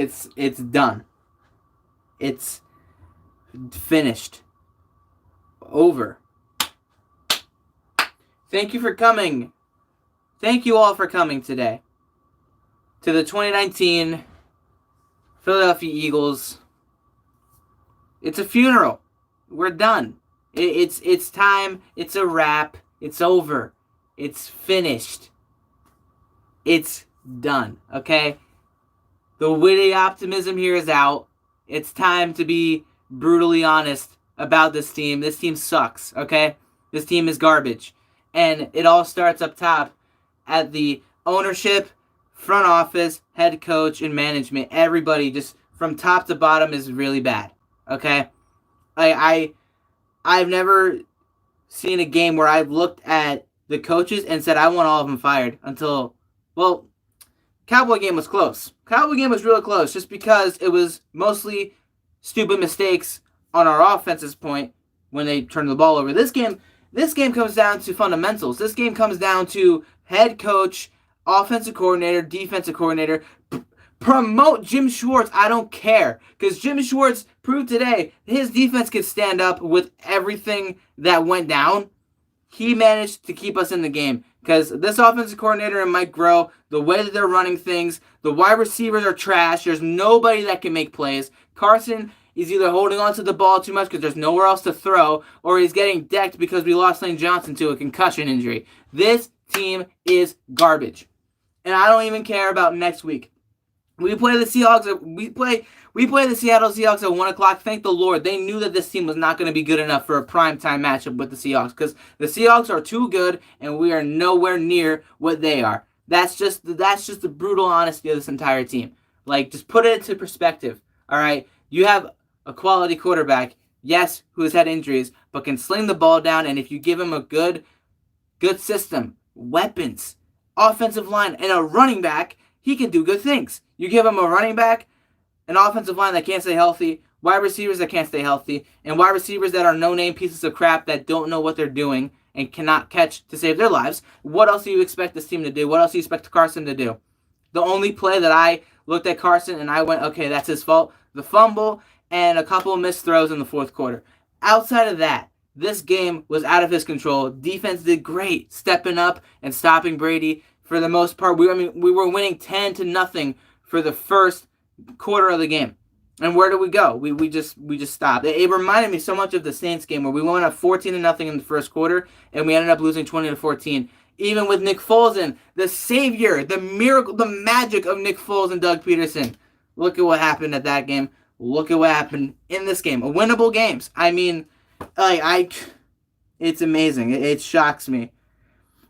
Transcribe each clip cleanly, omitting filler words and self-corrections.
It's done. It's finished. Over. Thank you for coming. Thank you all for coming today to the 2019 Philadelphia Eagles. It's a funeral. We're done. It's time. It's a wrap. It's over. It's finished. It's done. Okay? The witty optimism here is out. It's time to be brutally honest about this team. This team sucks. Okay? This team is garbage. And it all starts up top at the ownership, front office, head coach, and management. Everybody, just from top to bottom, is really bad. Okay? I've never seen a game where I've looked at the coaches and said, I want all of them fired until, well, Cowboy game was close. Cowboy game was really close just because it was mostly stupid mistakes on our offense's point when they turned the ball over. This game comes down to fundamentals. This game comes down to head coach, offensive coordinator, defensive coordinator. Promote Jim Schwartz. I don't care. Because Jim Schwartz proved today his defense could stand up with everything that went down. He managed to keep us in the game. Because this offensive coordinator and Mike Groh, the way that they're running things, the wide receivers are trash. There's nobody that can make plays. Carson is either holding on to the ball too much because there's nowhere else to throw, or he's getting decked because we lost Lane Johnson to a concussion injury. This team is garbage. And I don't even care about next week. We play the Seahawks. We play the Seattle Seahawks at 1 o'clock. Thank the Lord. They knew that this team was not going to be good enough for a primetime matchup with the Seahawks because the Seahawks are too good and we are nowhere near what they are. That's just the brutal honesty of this entire team. Like, just put it into perspective. All right, you have a quality quarterback, yes, who has had injuries, but can sling the ball down, and if you give him a good system, weapons, offensive line, and a running back, he can do good things. You give him a running back, an offensive line that can't stay healthy, wide receivers that can't stay healthy, and wide receivers that are no-name pieces of crap that don't know what they're doing and cannot catch to save their lives. What else do you expect this team to do? What else do you expect Carson to do? The only play that I looked at Carson and I went, okay, that's his fault, the fumble and a couple of missed throws in the fourth quarter. Outside of that, this game was out of his control. Defense did great, stepping up and stopping Brady. For the most part, we were winning 10-0 for the first quarter of the game. And where do we go? We just stopped. It reminded me so much of the Saints game where we went up 14-0 in the first quarter and we ended up losing 20-14. Even with Nick Foles in, the savior, the miracle, the magic of Nick Foles and Doug Peterson. Look at what happened at that game. Look at what happened in this game. Winnable games. I mean, it's amazing. It shocks me.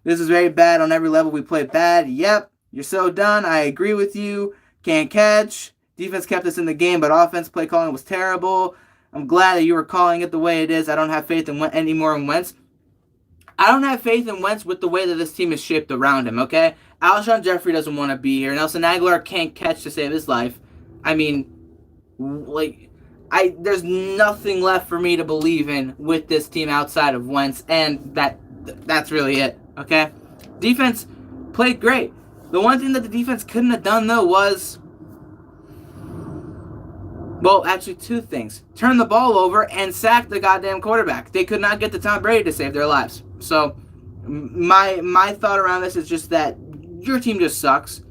This is very bad on every level. We played bad. Yep, you're so done. I agree with you. Can't catch. Defense kept us in the game, but offense play calling was terrible. I'm glad that you were calling it the way it is. I don't have faith anymore in Wentz. I don't have faith in Wentz with the way that this team is shaped around him, okay? Alshon Jeffrey doesn't want to be here. Nelson Aguilar can't catch to save his life. I mean, there's nothing left for me to believe in with this team outside of Wentz, and that's really it, okay? Defense played great. The one thing that the defense couldn't have done, though, was, well, actually two things. Turn the ball over and sack the goddamn quarterback. They could not get to Tom Brady to save their lives. So my thought around this is just that your team just sucks.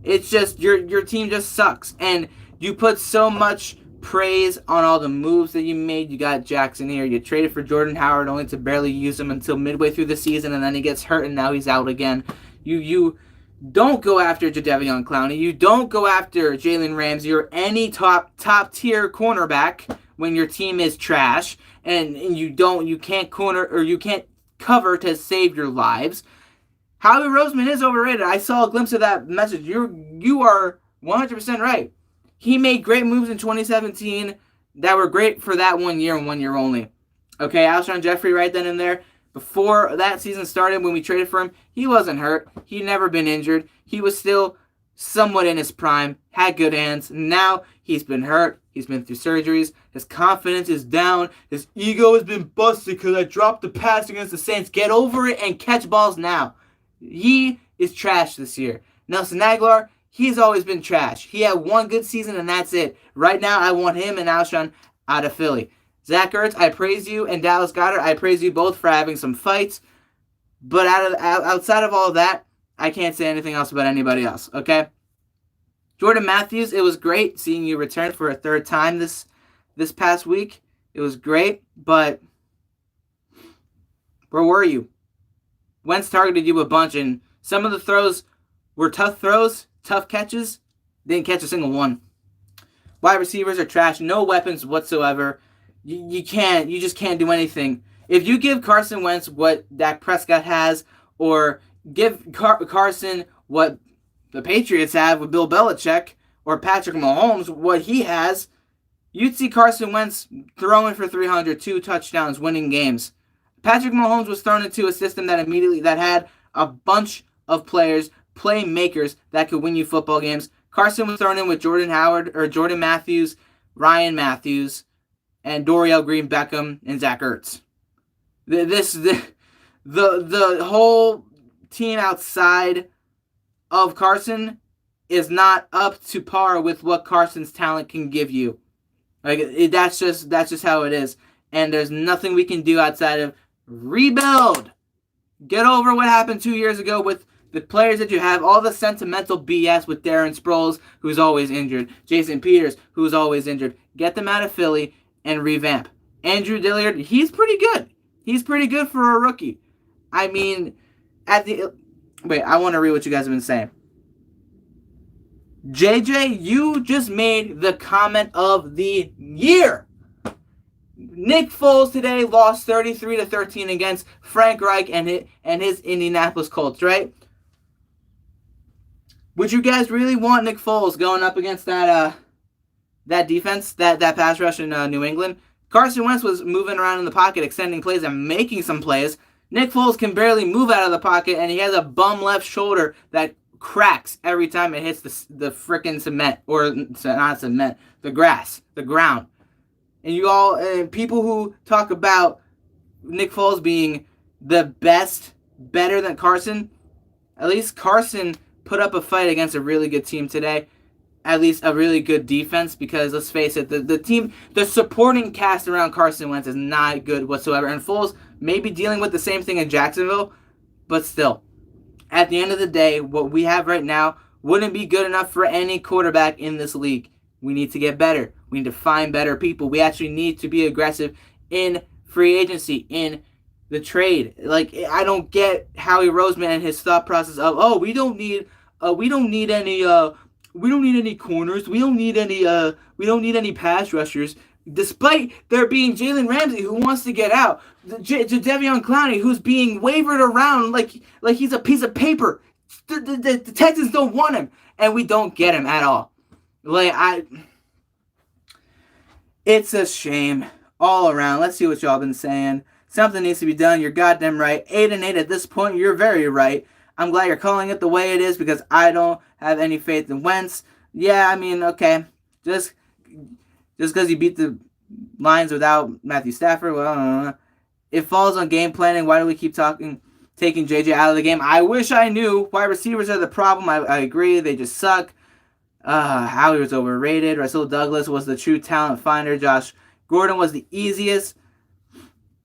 It's just your team just sucks. And you put so much praise on all the moves that you made. You got Jackson here. You traded for Jordan Howard only to barely use him until midway through the season, and then he gets hurt and now he's out again. You don't go after Jadeveon Clowney. You don't go after Jalen Ramsey or any top tier cornerback when your team is trash, and you can't corner or you can't cover to save your lives. Howie Roseman is overrated. I saw a glimpse of that message. You are 100% right. He made great moves in 2017 that were great for that 1 year and 1 year only. Okay, Alshon Jeffrey right then and there. Before that season started, when we traded for him, he wasn't hurt. He'd never been injured. He was still somewhat in his prime, had good hands. Now he's been hurt. He's been through surgeries. His confidence is down. His ego has been busted because I dropped the pass against the Saints. Get over it and catch balls now. He is trash this year. Nelson Aguilar, he's always been trash. He had one good season and that's it. Right now, I want him and Alshon out of Philly. Zach Ertz, I praise you, and Dallas Goedert, I praise you both for having some fights. But outside of all of that, I can't say anything else about anybody else, okay? Jordan Matthews, it was great seeing you return for a third time this past week. It was great, but where were you? Wentz targeted you a bunch, and some of the throws were tough throws, tough catches. Didn't catch a single one. Wide receivers are trash. No weapons whatsoever. You just can't do anything. If you give Carson Wentz what Dak Prescott has, or give Carson what the Patriots have with Bill Belichick, or Patrick Mahomes what he has, you'd see Carson Wentz throwing for 300, 2 touchdowns, winning games. Patrick Mahomes was thrown into a system that had a bunch of players, playmakers that could win you football games. Carson was thrown in with Jordan Matthews, Ryan Matthews, and Dorial Green-Beckham and Zach Ertz. The whole team outside of Carson is not up to par with what Carson's talent can give you. That's just how it is. And there's nothing we can do outside of rebuild. Get over what happened 2 years ago with the players that you have, all the sentimental BS with Darren Sproles, who's always injured, Jason Peters, who's always injured. Get them out of Philly and revamp. Andrew Dillard, he's pretty good. He's pretty good for a rookie. I mean, I want to read what you guys have been saying. JJ, you just made the comment of the year. Nick Foles today lost 33-13 against Frank Reich and his Indianapolis Colts, right? Would you guys really want Nick Foles going up against that defense, that pass rush in New England? Carson Wentz was moving around in the pocket, extending plays and making some plays. Nick Foles can barely move out of the pocket, and he has a bum left shoulder that cracks every time it hits the frickin' cement, or not cement, the grass, the ground. And people who talk about Nick Foles being the best, better than Carson, at least Carson put up a fight against a really good team today. At least a really good defense, because let's face it, the team, the supporting cast around Carson Wentz is not good whatsoever. And Foles may be dealing with the same thing in Jacksonville, but still, at the end of the day, what we have right now wouldn't be good enough for any quarterback in this league. We need to get better. We need to find better people. We actually need to be aggressive in free agency, in the trade. I don't get Howie Roseman and his thought process of, we don't need any corners. We don't need any pass rushers. Despite there being Jalen Ramsey who wants to get out, Jadeveon Clowney who's being wavered around like he's a piece of paper. The Texans don't want him, and we don't get him at all. It's a shame all around. Let's see what y'all been saying. Something needs to be done. You're goddamn right. 8-8 at this point. You're very right. I'm glad you're calling it the way it is, because I don't have any faith in Wentz. Yeah, I mean, okay. Just because you beat the Lions without Matthew Stafford, well, it falls on game planning. Why do we keep taking JJ out of the game? I wish I knew. Wide receivers are the problem. I agree. They just suck. Howie was overrated. Russell Douglas was the true talent finder. Josh Gordon was the easiest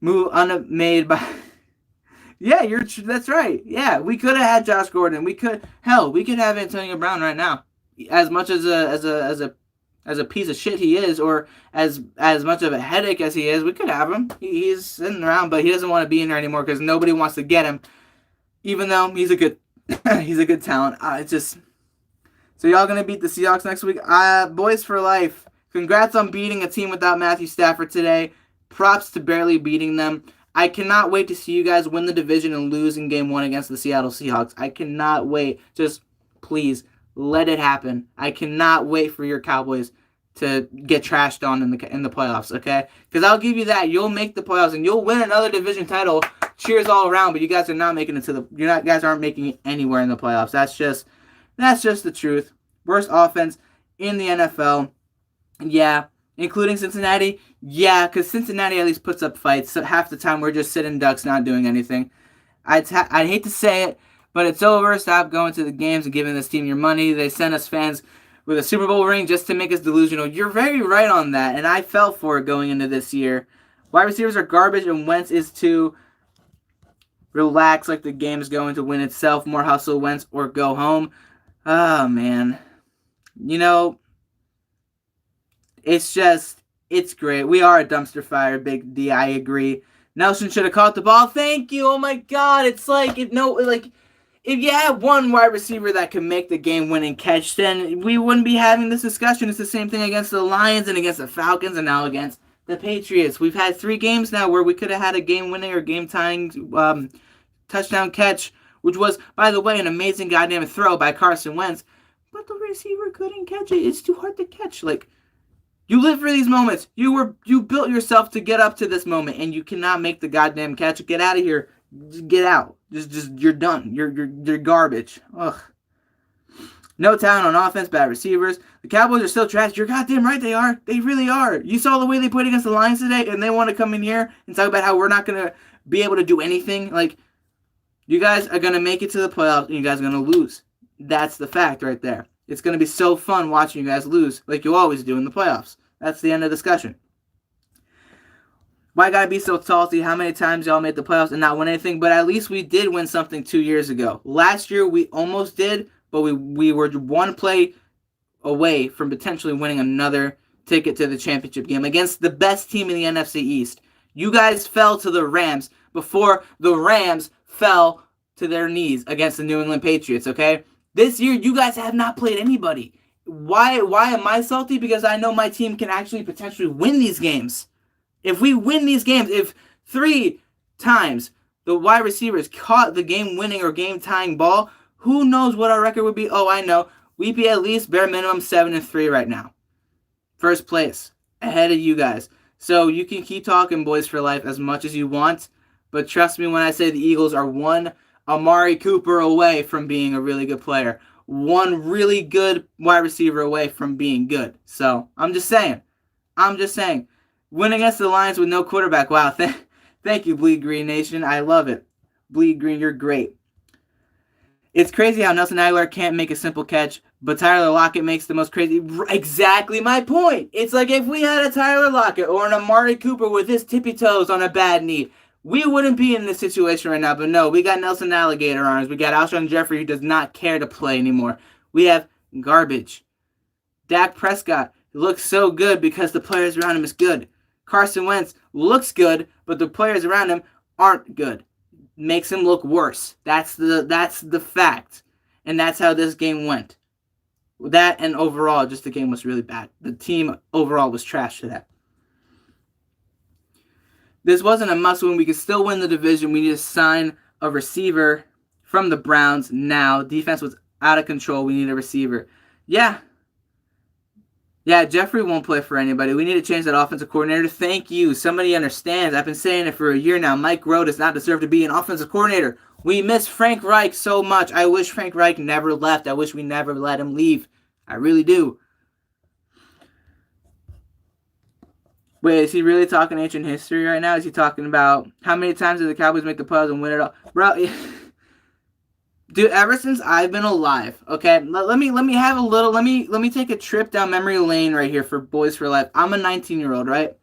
move made by... Yeah, that's right. Yeah, we could have had Josh Gordon. We could have Antonio Brown right now. As much as a piece of shit he is, or as much of a headache as he is, we could have him. He's sitting around, but he doesn't want to be in there anymore because nobody wants to get him. Even though he's a good talent. So y'all gonna beat the Seahawks next week? Boys for life. Congrats on beating a team without Matthew Stafford today. Props to barely beating them. I cannot wait to see you guys win the division and lose in Game 1 against the Seattle Seahawks. I cannot wait. Just please let it happen. I cannot wait for your Cowboys to get trashed on in the playoffs, okay? Because I'll give you that. You'll make the playoffs and you'll win another division title. Cheers all around, but you guys are not making it guys aren't making it anywhere in the playoffs. That's just the truth. Worst offense in the NFL. Yeah. Including Cincinnati? Yeah, because Cincinnati at least puts up fights. So half the time we're just sitting ducks, not doing anything. I'd hate to say it, But it's over. Stop going to the games and giving this team your money. They send us fans with a Super Bowl ring just to make us delusional. You're very right on that, and I fell for it going into this year. Wide receivers are garbage, and Wentz is too. Relax like the game is going to win itself. More hustle, Wentz, or go home. Oh, man. It's great. We are a dumpster fire, Big D. I agree. Nelson should have caught the ball. Thank you. Oh, my God. It's like, if you had one wide receiver that could make the game-winning catch, then we wouldn't be having this discussion. It's the same thing against the Lions and against the Falcons and now against the Patriots. We've had 3 games now where we could have had a game-winning or game-tying touchdown catch, which was, by the way, an amazing goddamn throw by Carson Wentz, but the receiver couldn't catch it. It's too hard to catch. You live for these moments. You built yourself to get up to this moment, and you cannot make the goddamn catch. Get out of here. Just get out. Just you're done. You're garbage. Ugh. No talent on offense, bad receivers. The Cowboys are still trash. You're goddamn right they are. They really are. You saw the way they played against the Lions today, and they want to come in here and talk about how we're not going to be able to do anything. You guys are going to make it to the playoffs, and you guys are going to lose. That's the fact right there. It's going to be so fun watching you guys lose like you always do in the playoffs. That's the end of the discussion. Why gotta be so salty? How many times y'all made the playoffs and not win anything? But at least we did win something 2 years ago. Last year we almost did, but we were one play away from potentially winning another ticket to the championship game against the best team in the NFC East. You guys fell to the Rams before the Rams fell to their knees against the New England Patriots, okay? This year, you guys have not played anybody. Why am I salty? Because I know my team can actually potentially win these games. If we win these games, if 3 times the wide receivers caught the game-winning or game-tying ball, who knows what our record would be? Oh, I know. We'd be at least bare minimum 7-3 right now. First place, ahead of you guys. So you can keep talking boys for life as much as you want, but trust me when I say the Eagles are one Amari Cooper away from being a really good player. One really good wide receiver away from being good. So, I'm just saying. Win against the Lions with no quarterback. Wow, thank you, Bleed Green Nation. I love it. Bleed Green, you're great. It's crazy how Nelson Aguilar can't make a simple catch, but Tyler Lockett makes the most crazy... Exactly my point. It's like if we had a Tyler Lockett or an Amari Cooper with his tippy toes on a bad knee, we wouldn't be in this situation right now. But no, we got Nelson Alligator arms. We got Alshon Jeffrey who does not care to play anymore. We have garbage. Dak Prescott looks so good because the players around him is good. Carson Wentz looks good, but the players around him aren't good. Makes him look worse. That's the fact. And that's how this game went. That and overall, just the game was really bad. The team overall was trash today. This wasn't a must-win. We could still win the division. We need to sign a receiver from the Browns now. Defense was out of control. We need a receiver. Yeah, Jeffrey won't play for anybody. We need to change that offensive coordinator. Thank you. Somebody understands. I've been saying it for a year now. Mike Rowe does not deserve to be an offensive coordinator. We miss Frank Reich so much. I wish Frank Reich never left. I wish we never let him leave. I really do. Wait, is he really talking ancient history right now? Is he talking about how many times did the Cowboys make the playoffs and win it all? Bro, dude, ever since I've been alive, okay, let me have a little, let me take a trip down memory lane right here for Boys for Life. I'm a 19-year-old, right?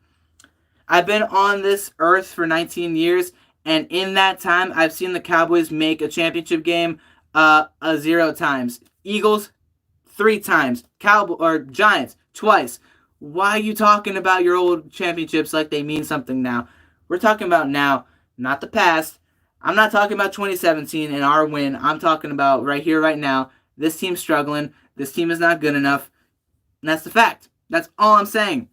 I've been on this earth for 19 years, and in that time, I've seen the Cowboys make a championship game 0 times. Eagles, 3 times. Giants, twice. Why are you talking about your old championships like they mean something now? We're talking about now, not the past. I'm not talking about 2017 and our win. I'm talking about right here, right now. This team's struggling. This team is not good enough. And that's the fact. That's all I'm saying.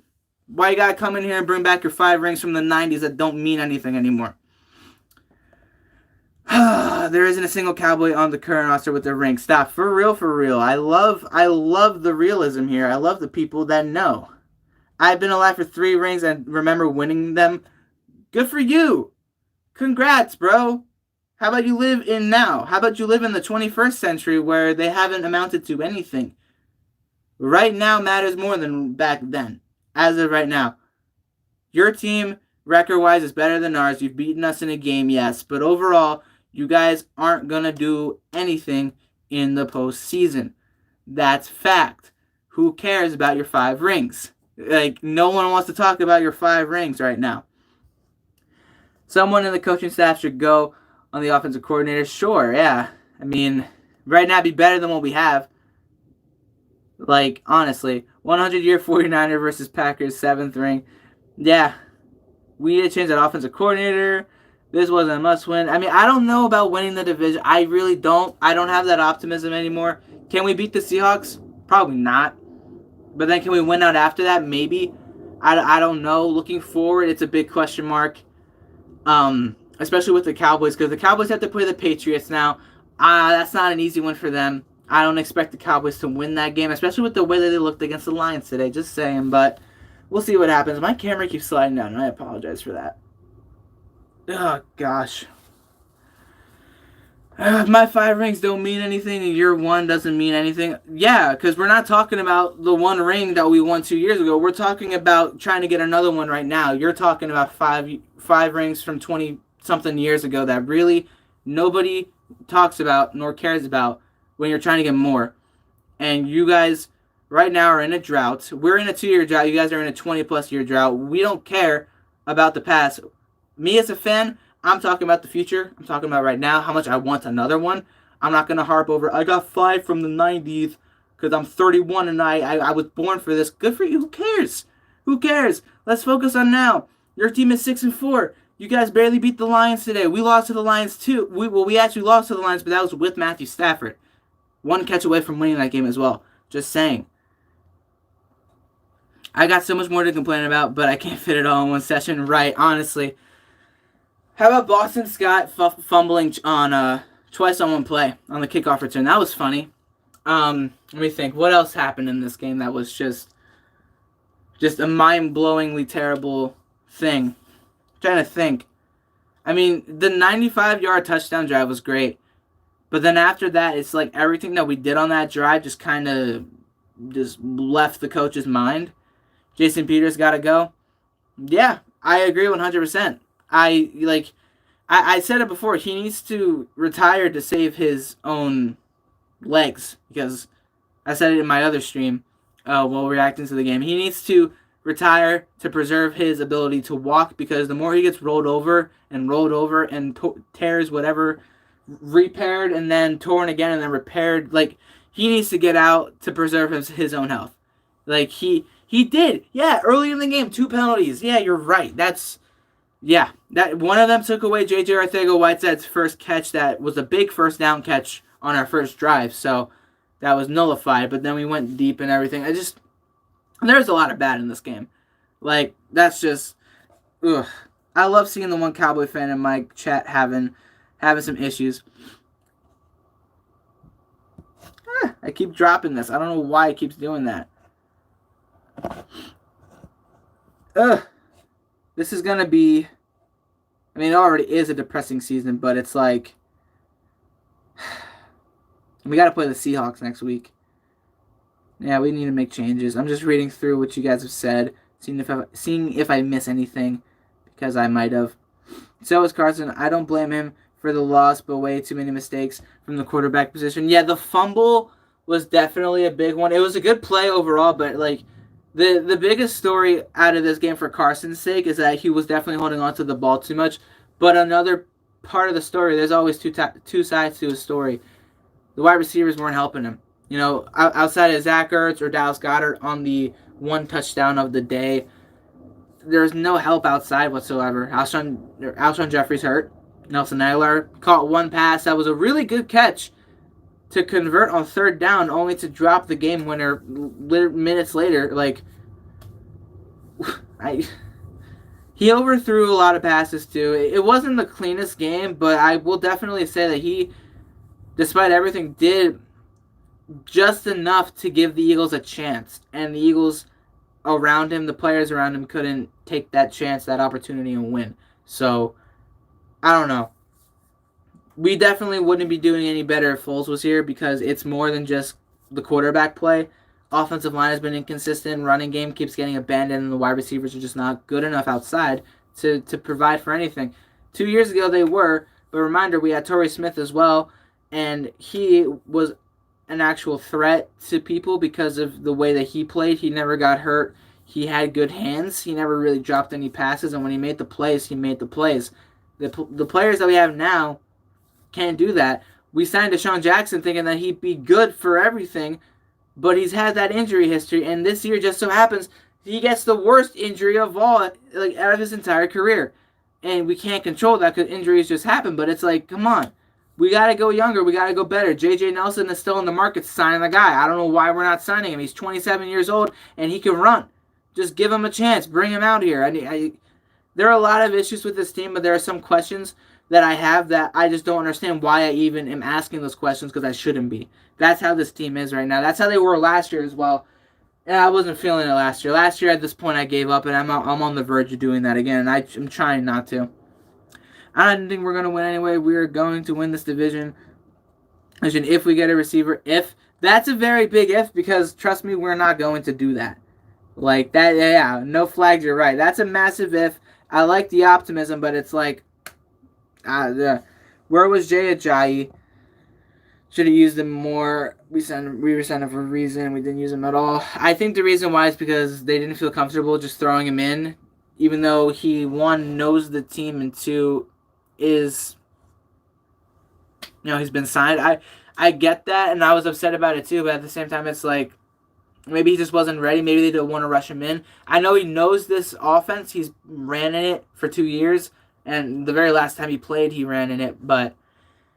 Why you gotta come in here and bring back your 5 rings from the 90s that don't mean anything anymore? There isn't a single Cowboy on the current roster with their ring. Stop. For real. I love the realism here. I love the people that know. I've been alive for 3 rings and remember winning them. Good for you. Congrats, bro. How about you live in now? How about you live in the 21st century where they haven't amounted to anything? Right now matters more than back then. As of right now. Your team, record-wise, is better than ours. You've beaten us in a game, yes. But overall, You guys aren't going to do anything in the postseason. That's fact. Who cares about your 5 rings? Like, no one wants to talk about your 5 rings right now. Someone in the coaching staff should go on the offensive coordinator. Sure, yeah. I mean, right now it'd be better than what we have. Like, honestly, 100-year 49er versus Packers 7th ring. Yeah, we need to change that offensive coordinator. This wasn't a must-win. I mean, I don't know about winning the division. I really don't. I don't have that optimism anymore. Can we beat the Seahawks? Probably not. But then can we win out after that? Maybe. I don't know. Looking forward, it's a big question mark. Especially with the Cowboys, because the Cowboys have to play the Patriots now. That's not an easy one for them. I don't expect the Cowboys to win that game, especially with the way that they looked against the Lions today. Just saying, but we'll see what happens. My camera keeps sliding down, and I apologize for that. Oh, gosh. My 5 rings don't mean anything, and year 1 doesn't mean anything. Yeah, because we're not talking about the 1 ring that we won 2 years ago. We're talking about trying to get another one right now. You're talking about five rings from 20-something years ago that really nobody talks about nor cares about when you're trying to get more. And you guys right now are in a drought. We're in a 2-year drought. You guys are in a 20-plus year drought. We don't care about the past. Me as a fan, I'm talking about the future. I'm talking about right now how much I want another one. I'm not going to harp over, I got 5 from the 90s because I'm 31 and I was born for this. Good for you. Who cares? Who cares? Let's focus on now. Your team is 6-4. You guys barely beat the Lions today. We lost to the Lions too. We actually lost to the Lions, but that was with Matthew Stafford. 1 catch away from winning that game as well. Just saying. I got so much more to complain about, but I can't fit it all in one session. Right, honestly. How about Boston Scott fumbling on twice on one play on the kickoff return? That was funny. Let me think. What else happened in this game that was just a mind-blowingly terrible thing? I'm trying to think. I mean, the 95-yard touchdown drive was great. But then after that, it's like everything that we did on that drive just kind of just left the coach's mind. Jason Peters got to go. Yeah, I agree 100%. I said it before. He needs to retire to save his own legs, because I said it in my other stream while reacting to the game. He needs to retire to preserve his ability to walk, because the more he gets rolled over and tears whatever, repaired and then torn again and then repaired, like, he needs to get out to preserve his own health. Like, he did. Yeah, early in the game, 2 penalties. Yeah, you're right. Yeah, that one of them took away J.J. Arcega-Whiteside's first catch. That was a big first down catch on our first drive, so that was nullified. But then we went deep and everything. There's a lot of bad in this game. Like, that's just, ugh. I love seeing the one Cowboy fan in my chat having some issues. I keep dropping this. I don't know why it keeps doing that. This is going to be, I mean, it already is a depressing season, but it's like, we got to play the Seahawks next week. Yeah, we need to make changes. I'm just reading through what you guys have said, seeing if I miss anything, because I might have. So is Carson. I don't blame him for the loss, but way too many mistakes from the quarterback position. Yeah, the fumble was definitely a big one. It was a good play overall, but like, The biggest story out of this game for Carson's sake is that he was definitely holding on to the ball too much. But another part of the story, there's always two sides to a story. The wide receivers weren't helping him. You know, outside of Zach Ertz or Dallas Goedert on the 1 touchdown of the day, there's no help outside whatsoever. Alshon Jeffrey's hurt. Nelson Aguilar caught 1 pass that was a really good catch to convert on 3rd down, only to drop the game winner minutes later. Like, he overthrew a lot of passes too. It wasn't the cleanest game, but I will definitely say that he, despite everything, did just enough to give the Eagles a chance. And the Eagles around him, the players around him, couldn't take that chance, that opportunity, and win. So, I don't know. We definitely wouldn't be doing any better if Foles was here, because it's more than just the quarterback play. Offensive line has been inconsistent. Running game keeps getting abandoned, and the wide receivers are just not good enough outside to provide for anything. 2 years ago they were, But reminder, we had Torrey Smith as well, and he was an actual threat to people because of the way that he played. He never got hurt. He had good hands. He never really dropped any passes, and when he made the plays, he made the plays. The players that we have now can't do that. We signed Deshaun Jackson thinking that he'd be good for everything, but he's had that injury history, and this year just so happens he gets the worst injury of all, like out of his entire career. And we can't control that because injuries just happen, but it's like, come on. We got to go younger. We got to go better. J.J. Nelson is still in the market signing the guy. I don't know why we're not signing him. He's 27 years old, and he can run. Just give him a chance. Bring him out here. There are a lot of issues with this team, but there are some questions that I have that I just don't understand why I even am asking those questions because I shouldn't be. That's how this team is right now. That's how they were last year as well. And I wasn't feeling it last year. Last year at this point I gave up, and I'm on the verge of doing that again. And I'm trying not to. I don't think we're going to win anyway. We're going to win this division if we get a receiver. If. That's a very big if because, trust me, we're not going to do that. Like, that, yeah, no flags, you're right. That's a massive if. I like the optimism, but it's like, where was Jay Ajayi? Should have used him more. We were sent him for a reason. We didn't use him at all. I think the reason why is because they didn't feel comfortable just throwing him in, even though he, one, knows the team, and two, is, he's been signed. I get that, and I was upset about it too, but at the same time, it's like, maybe he just wasn't ready. Maybe they didn't want to rush him in. I know he knows this offense. He's ran in it for 2 years, and the very last time he played, he ran in it, but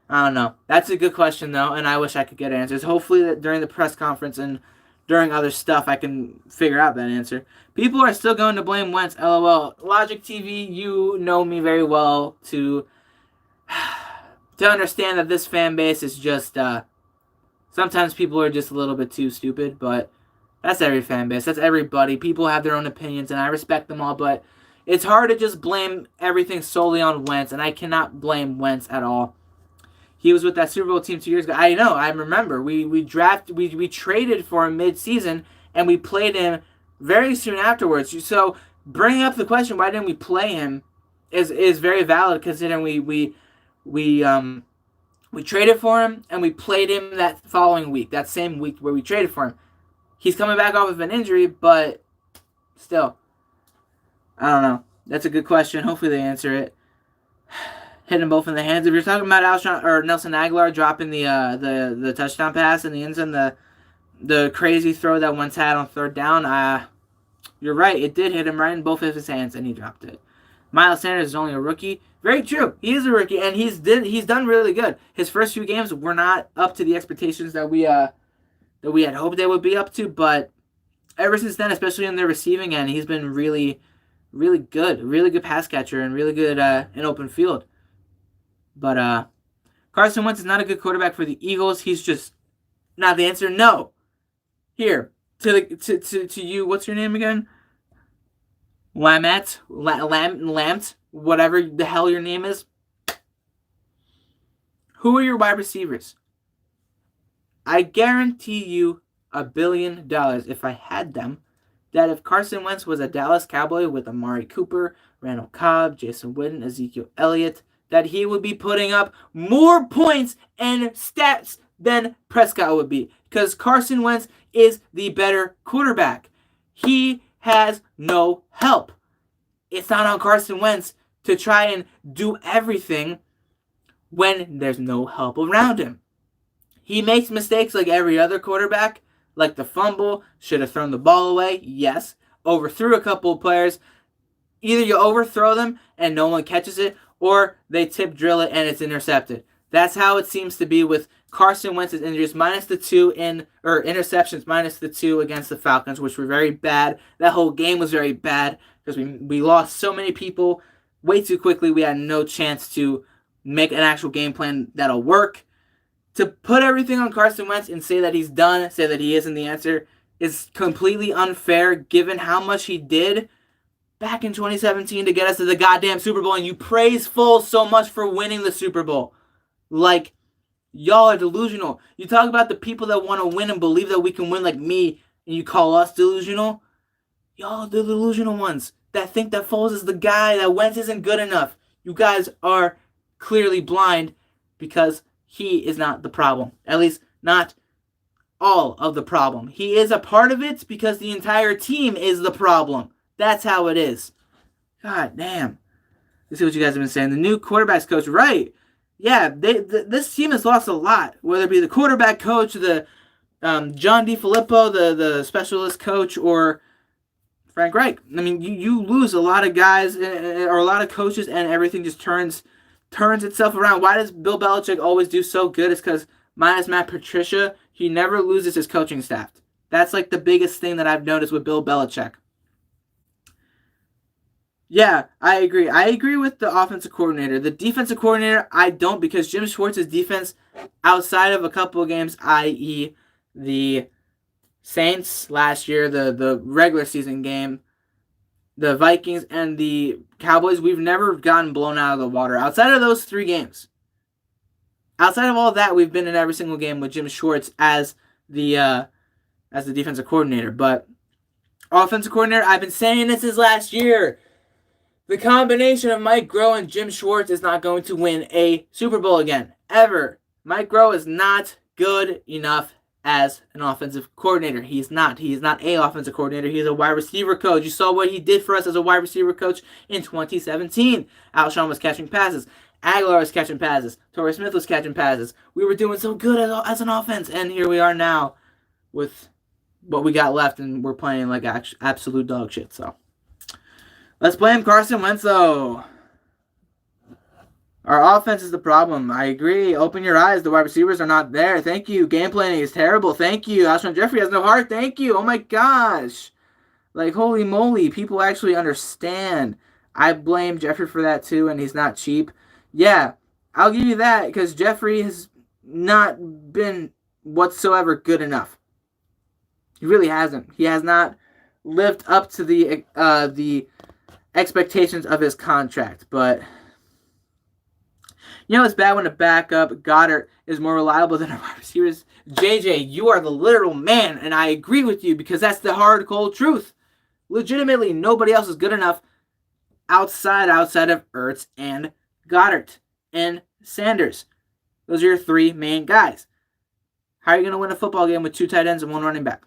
I don't know. That's a good question, though, and I wish I could get answers. Hopefully that during the press conference and during other stuff, I can figure out that answer. People are still going to blame Wentz, LOL. Logic TV, you know me very well to understand that this fan base is just, sometimes people are just a little bit too stupid, but that's every fan base. That's everybody. People have their own opinions, and I respect them all, but it's hard to just blame everything solely on Wentz, and I cannot blame Wentz at all. He was with that Super Bowl team 2 years ago. I know. I remember. We traded for him mid-season, and we played him very soon afterwards. So bringing up the question, why didn't we play him, is very valid considering we traded for him and we played him that following week, that same week where we traded for him. He's coming back off of an injury, but still, I don't know. That's a good question. Hopefully they answer it. Hit them both in the hands. If you're talking about Nelson Aguilar dropping the touchdown pass in the end zone, the crazy throw that Wentz had on third down, you're right. It did hit him right in both of his hands, and he dropped it. Miles Sanders is only a rookie. Very true. He is a rookie, and he's done really good. His first few games were not up to the expectations that we had hoped they would be up to, but ever since then, especially in the receiving end, he's been really, really good. Really good pass catcher and really good in open field. But Carson Wentz is not a good quarterback for the Eagles. He's just not the answer. No. Here, to you, what's your name again? Lamt, whatever the hell your name is. Who are your wide receivers? I guarantee you $1 billion, if I had them, that if Carson Wentz was a Dallas Cowboy with Amari Cooper, Randall Cobb, Jason Witten, Ezekiel Elliott, that he would be putting up more points and stats than Prescott would be. Because Carson Wentz is the better quarterback. He has no help. It's not on Carson Wentz to try and do everything when there's no help around him. He makes mistakes like every other quarterback, like the fumble, should have thrown the ball away, yes. Overthrew a couple of players. Either you overthrow them and no one catches it, or they tip drill it and it's intercepted. That's how it seems to be with Carson Wentz's injuries, minus the interceptions, minus the 2 against the Falcons, which were very bad. That whole game was very bad because we lost so many people way too quickly. We had no chance to make an actual game plan that'll work. To put everything on Carson Wentz and say that he's done, say that he isn't the answer, is completely unfair given how much he did back in 2017 to get us to the goddamn Super Bowl, and you praise Foles so much for winning the Super Bowl. Like, y'all are delusional. You talk about the people that want to win and believe that we can win like me, and you call us delusional? Y'all are the delusional ones that think that Foles is the guy, that Wentz isn't good enough. You guys are clearly blind because he is not the problem. At least not all of the problem. He is a part of it because the entire team is the problem. That's how it is. God damn. Let's see what you guys have been saying. The new quarterbacks coach, right? Yeah, this team has lost a lot. Whether it be the quarterback coach, the John DeFilippo, the specialist coach, or Frank Reich. I mean, you lose a lot of guys or a lot of coaches, and everything just turns itself around. Why does Bill Belichick always do so good? It's because minus Matt Patricia, he never loses his coaching staff. That's like the biggest thing that I've noticed with Bill Belichick. Yeah, I agree. I agree with the offensive coordinator. The defensive coordinator, I don't, because Jim Schwartz's defense, outside of a couple of games, i.e. the Saints last year, the regular season game, the Vikings, and the Cowboys, we've never gotten blown out of the water. Outside of those 3 games. Outside of all that, we've been in every single game with Jim Schwartz as the defensive coordinator. But offensive coordinator, I've been saying this since last year. The combination of Mike Groh and Jim Schwartz is not going to win a Super Bowl again. Ever. Mike Groh is not good enough as an offensive coordinator. He's not. He is not a offensive coordinator. He's a wide receiver coach. You saw what he did for us as a wide receiver coach in 2017. Alshon was catching passes. Aguilar was catching passes. Torrey Smith was catching passes. We were doing so good as an offense, and here we are now with what we got left, and we're playing like absolute dog shit. So let's blame Carson Wentz, though. Our offense is the problem. I agree. Open your eyes. The wide receivers are not there. Thank you. Game planning is terrible. Thank you. Alshon Jeffrey has no heart. Thank you. Oh my gosh. Like, holy moly. People actually understand. I blame Jeffrey for that too, and he's not cheap. Yeah, I'll give you that, because Jeffrey has not been whatsoever good enough. He really hasn't. He has not lived up to the expectations of his contract. But you know, it's bad when a backup, Goddard, is more reliable than our wide receivers. JJ, you are the literal man, and I agree with you, because that's the hard, cold truth. Legitimately, nobody else is good enough outside of Ertz and Goddard and Sanders. Those are your 3 main guys. How are you going to win a football game with 2 tight ends and 1 running back?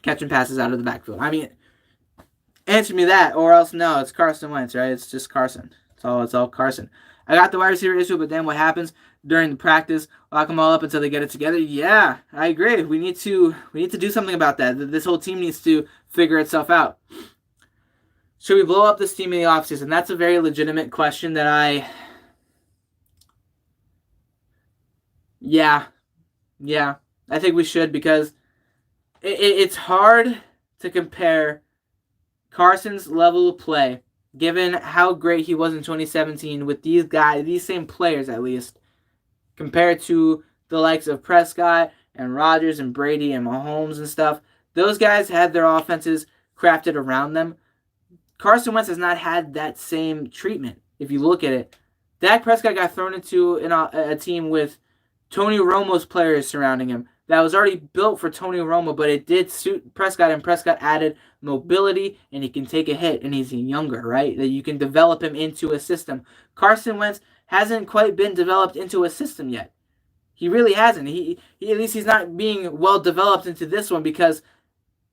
Catching passes out of the backfield. I mean, answer me that, or else no, it's Carson Wentz, right? It's just Carson. It's all Carson. I got the wide receiver issue, but then what happens during the practice? Lock them all up until they get it together. Yeah, I agree. We need to do something about that. This whole team needs to figure itself out. Should we blow up this team in the offseason? That's a very legitimate question that Yeah, I think we should, because it's hard to compare Carson's level of play, given how great he was in 2017 with these guys, these same players at least, compared to the likes of Prescott and Rodgers and Brady and Mahomes and stuff. Those guys had their offenses crafted around them. Carson Wentz has not had that same treatment, if you look at it. Dak Prescott got thrown into a team with Tony Romo's players surrounding him. That was already built for Tony Romo, but it did suit Prescott, and Prescott added mobility, and he can take a hit, and he's younger, right? That you can develop him into a system. Carson Wentz hasn't quite been developed into a system yet. He really hasn't. He at least he's not being well developed into this one, because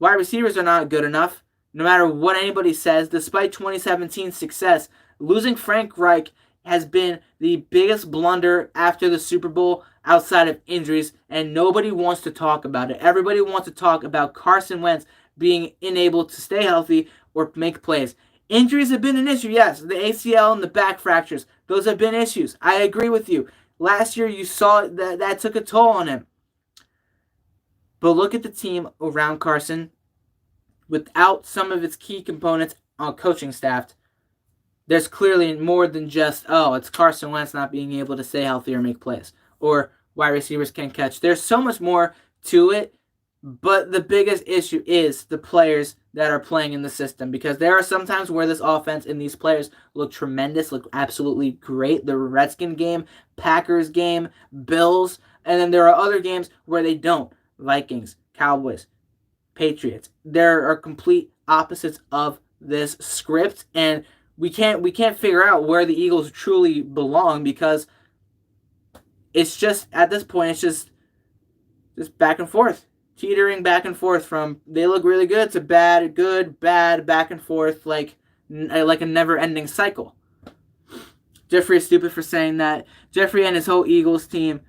wide receivers are not good enough. No matter what anybody says, despite 2017's success, losing Frank Reich has been the biggest blunder after the Super Bowl outside of injuries, and nobody wants to talk about it. Everybody wants to talk about Carson Wentz being unable to stay healthy or make plays. Injuries have been an issue, yes. The ACL and the back fractures, those have been issues. I agree with you. Last year, you saw that took a toll on him. But look at the team around Carson. Without some of its key components on coaching staff, there's clearly more than just, it's Carson Wentz not being able to stay healthy or make plays, or wide receivers can't catch. There's so much more to it, but the biggest issue is the players that are playing in the system, because there are some times where this offense and these players look tremendous, look absolutely great. The Redskin game, Packers game, Bills, and then there are other games where they don't. Vikings, Cowboys, Patriots. There are complete opposites of this script, and we can't figure out where the Eagles truly belong, because it's just at this point, it's just back and forth, teetering back and forth from they look really good to bad, good, bad, back and forth, like a never-ending cycle. Jeffrey is stupid for saying that. Jeffrey and his whole Eagles team,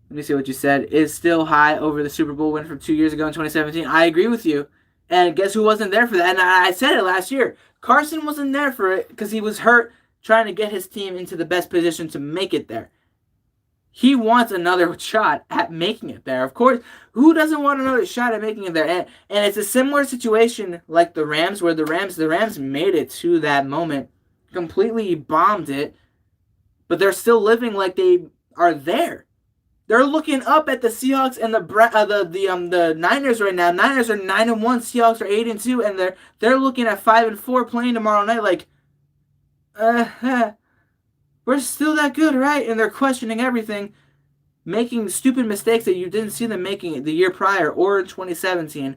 let me see what you said, is still high over the Super Bowl win from 2 years ago in 2017. I agree with you. And guess who wasn't there for that? And I said it last year. Carson wasn't there for it because he was hurt trying to get his team into the best position to make it there. He wants another shot at making it there. Of course, who doesn't want another shot at making it there? And it's a similar situation like the Rams, where the Rams made it to that moment, completely bombed it, but they're still living like they are there. They're looking up at the Seahawks and the Niners right now. Niners are 9-1, Seahawks are 8-2, and they're looking at 5-4 playing tomorrow night. Like, we're still that good, right? And they're questioning everything, making stupid mistakes that you didn't see them making the year prior or in 2017.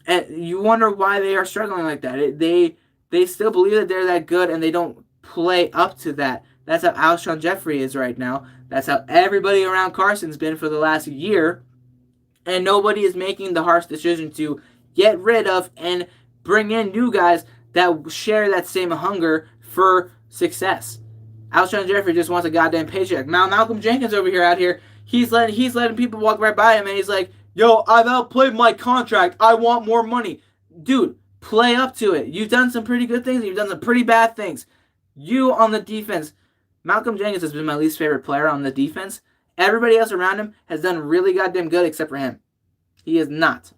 And you wonder why they are struggling like that. They still believe that they're that good, and they don't play up to that. That's how Alshon Jeffrey is right now. That's how everybody around Carson's been for the last year. And nobody is making the harsh decision to get rid of and bring in new guys that share that same hunger for success. Alshon Jeffrey just wants a goddamn paycheck. Malcolm Jenkins over here out here, he's letting people walk right by him, and he's like, yo, I've outplayed my contract. I want more money. Dude, play up to it. You've done some pretty good things, and you've done some pretty bad things. You on the defense, Malcolm Jenkins has been my least favorite player on the defense. Everybody else around him has done really goddamn good except for him. He is not.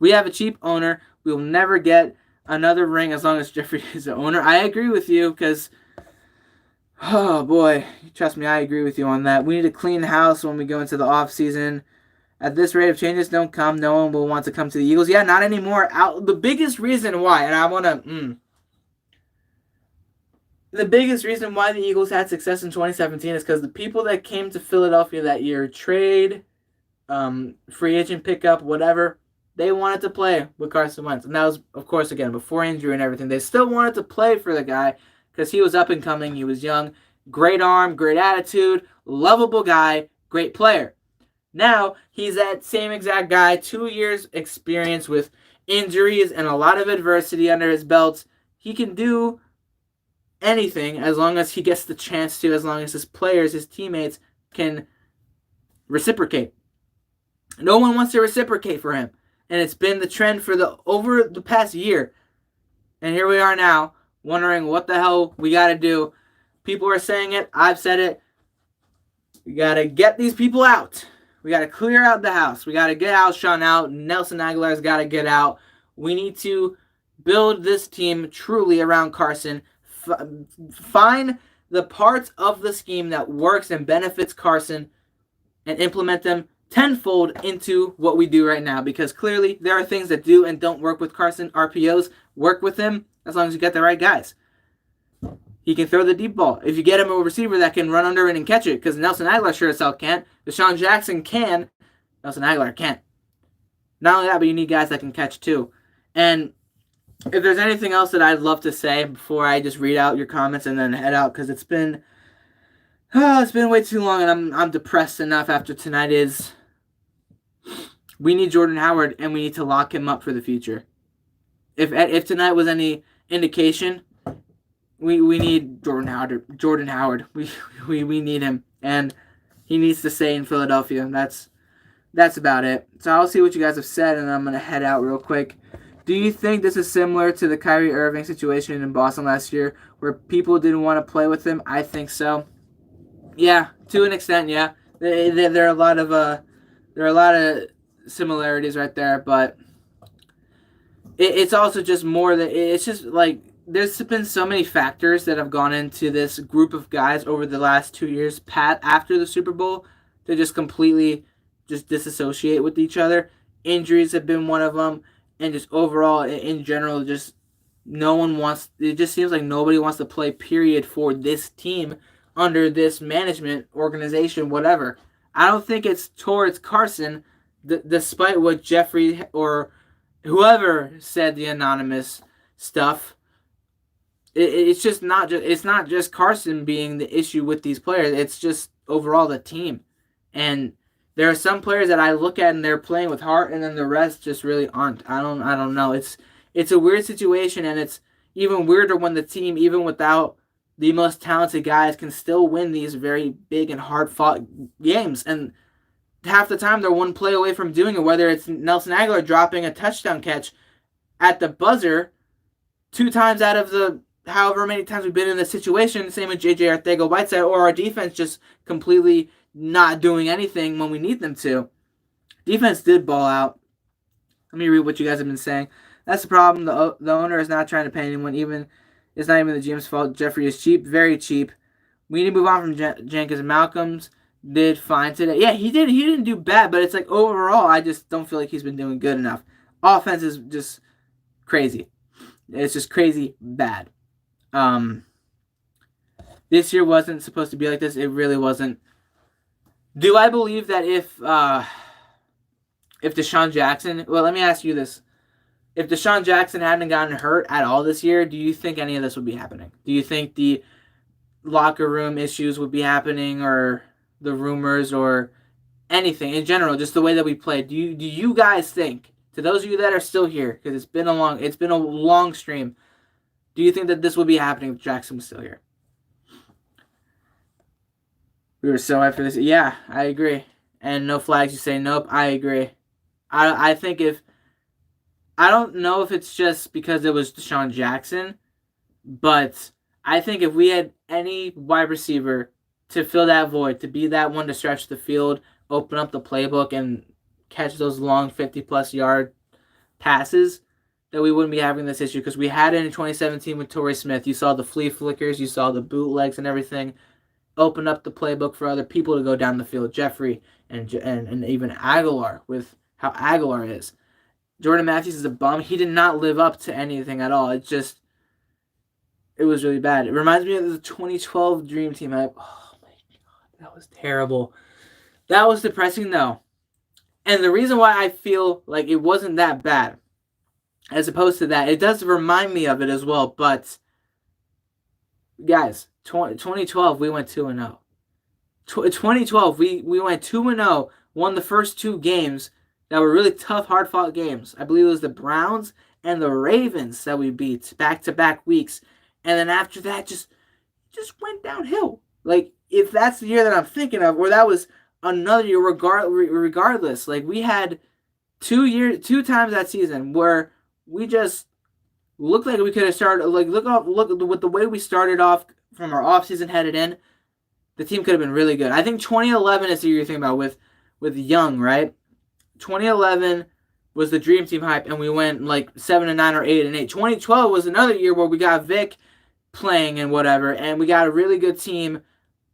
We have a cheap owner. We will never get another ring as long as Jeffrey is the owner. I agree with you because, oh boy, trust me, I agree with you on that. We need to clean the house when we go into the off season. At this rate, if changes don't come, no one will want to come to the Eagles. Yeah, not anymore. The biggest reason why, and I want to... The biggest reason why the Eagles had success in 2017 is because the people that came to Philadelphia that year, trade, free agent pickup, whatever, they wanted to play with Carson Wentz. And that was, of course, again, before injury and everything. They still wanted to play for the guy because he was up and coming. He was young, great arm, great attitude, lovable guy, great player. Now, he's that same exact guy, 2 years experience with injuries and a lot of adversity under his belt. He can do anything as long as he gets the chance to, as long as his players, his teammates can reciprocate. No one wants to reciprocate for him. And it's been the trend for over the past year. And here we are now, wondering what the hell we got to do. People are saying it. I've said it. We got to get these people out. We got to clear out the house. We got to get Alshon out. Nelson Aguilar's got to get out. We need to build this team truly around Carson. Find the parts of the scheme that works and benefits Carson and implement them tenfold into what we do right now, because clearly there are things that do and don't work with Carson. RPOs work with him as long as you get the right guys. He can throw the deep ball. If you get him a receiver that can run under it and catch it, because Nelson Aguilar sure as hell can't. Deshaun Jackson can. Nelson Aguilar can't. Not only that, but you need guys that can catch too. And if there's anything else that I'd love to say before I just read out your comments and then head out, because it's been way too long, and I'm depressed enough after tonight, is we need Jordan Howard, and we need to lock him up for the future. If tonight was any indication, we need Jordan Howard. We need him, and he needs to stay in Philadelphia. That's about it. So I'll see what you guys have said, and I'm gonna head out real quick. Do you think this is similar to the Kyrie Irving situation in Boston last year, where people didn't want to play with him? I think so. Yeah, to an extent, yeah. There are a lot of similarities right there, but it's also just more that it's just like there's been so many factors that have gone into this group of guys over the last 2 years, after the Super Bowl, to just completely just disassociate with each other. Injuries have been one of them. And just overall, in general, just no one wants... It just seems like nobody wants to play, period, for this team under this management, organization, whatever. I don't think it's towards Carson, despite what Jeffrey or whoever said the anonymous stuff. It's just not just... It's not just Carson being the issue with these players. It's just overall the team. And there are some players that I look at and they're playing with heart, and then the rest just really aren't. I don't know. It's a weird situation, and it's even weirder when the team, even without the most talented guys, can still win these very big and hard fought games. And half the time they're one play away from doing it, whether it's Nelson Aguilar dropping a touchdown catch at the buzzer 2 times out of the however many times we've been in this situation, same with JJ Arcega-Whiteside, or our defense just completely not doing anything when we need them to. Defense did ball out. Let me read what you guys have been saying. That's the problem. The owner is not trying to pay anyone. It's not even the GM's fault. Jeffrey is cheap, very cheap. We need to move on from Jenkins. Malcolm's did fine today. Yeah, he did. He didn't do bad, but it's like overall, I just don't feel like he's been doing good enough. Offense is just crazy. It's just crazy bad. This year wasn't supposed to be like this. It really wasn't. Do I believe that if Deshaun Jackson... Well, let me ask you this. If Deshaun Jackson hadn't gotten hurt at all this year, do you think any of this would be happening? Do you think the locker room issues would be happening, or the rumors, or anything in general, just the way that we played? Do you guys think, to those of you that are still here, because it's been a long stream, do you think that this would be happening if Jackson was still here? We were so hyped for this. Yeah, I agree. And no flags, you say nope. I agree. I think I don't know if it's just because it was Deshaun Jackson, but I think if we had any wide receiver to fill that void, to be that one to stretch the field, open up the playbook, and catch those long 50-plus yard passes, that we wouldn't be having this issue, because we had it in 2017 with Torrey Smith. You saw the flea flickers, you saw the bootlegs and everything. Open up the playbook for other people to go down the field. Jeffrey and even Aguilar, with how Aguilar is. Jordan Matthews is a bum. He did not live up to anything at all. It was really bad. It reminds me of the 2012 Dream Team. Oh my God, that was terrible. That was depressing though. And the reason why I feel like it wasn't that bad, as opposed to that, it does remind me of it as well. But guys, 2012 we went 2-0. 2012 we went 2-0, won the first 2 games that were really tough, hard-fought games. I believe it was the Browns and the Ravens that we beat back-to-back weeks. And then after that, just went downhill. Like, if that's the year that I'm thinking of, or that was another year, regardless. Like, we had 2 times that season where we just looked like we could have started. Like, look with the way we started off from our offseason headed in, the team could have been really good. I think 2011 is the year you're thinking about with Young, right? 2011 was the Dream Team hype, and we went like 7-9 or 8-8. 2012 was another year where we got Vic playing and whatever, and we got a really good team,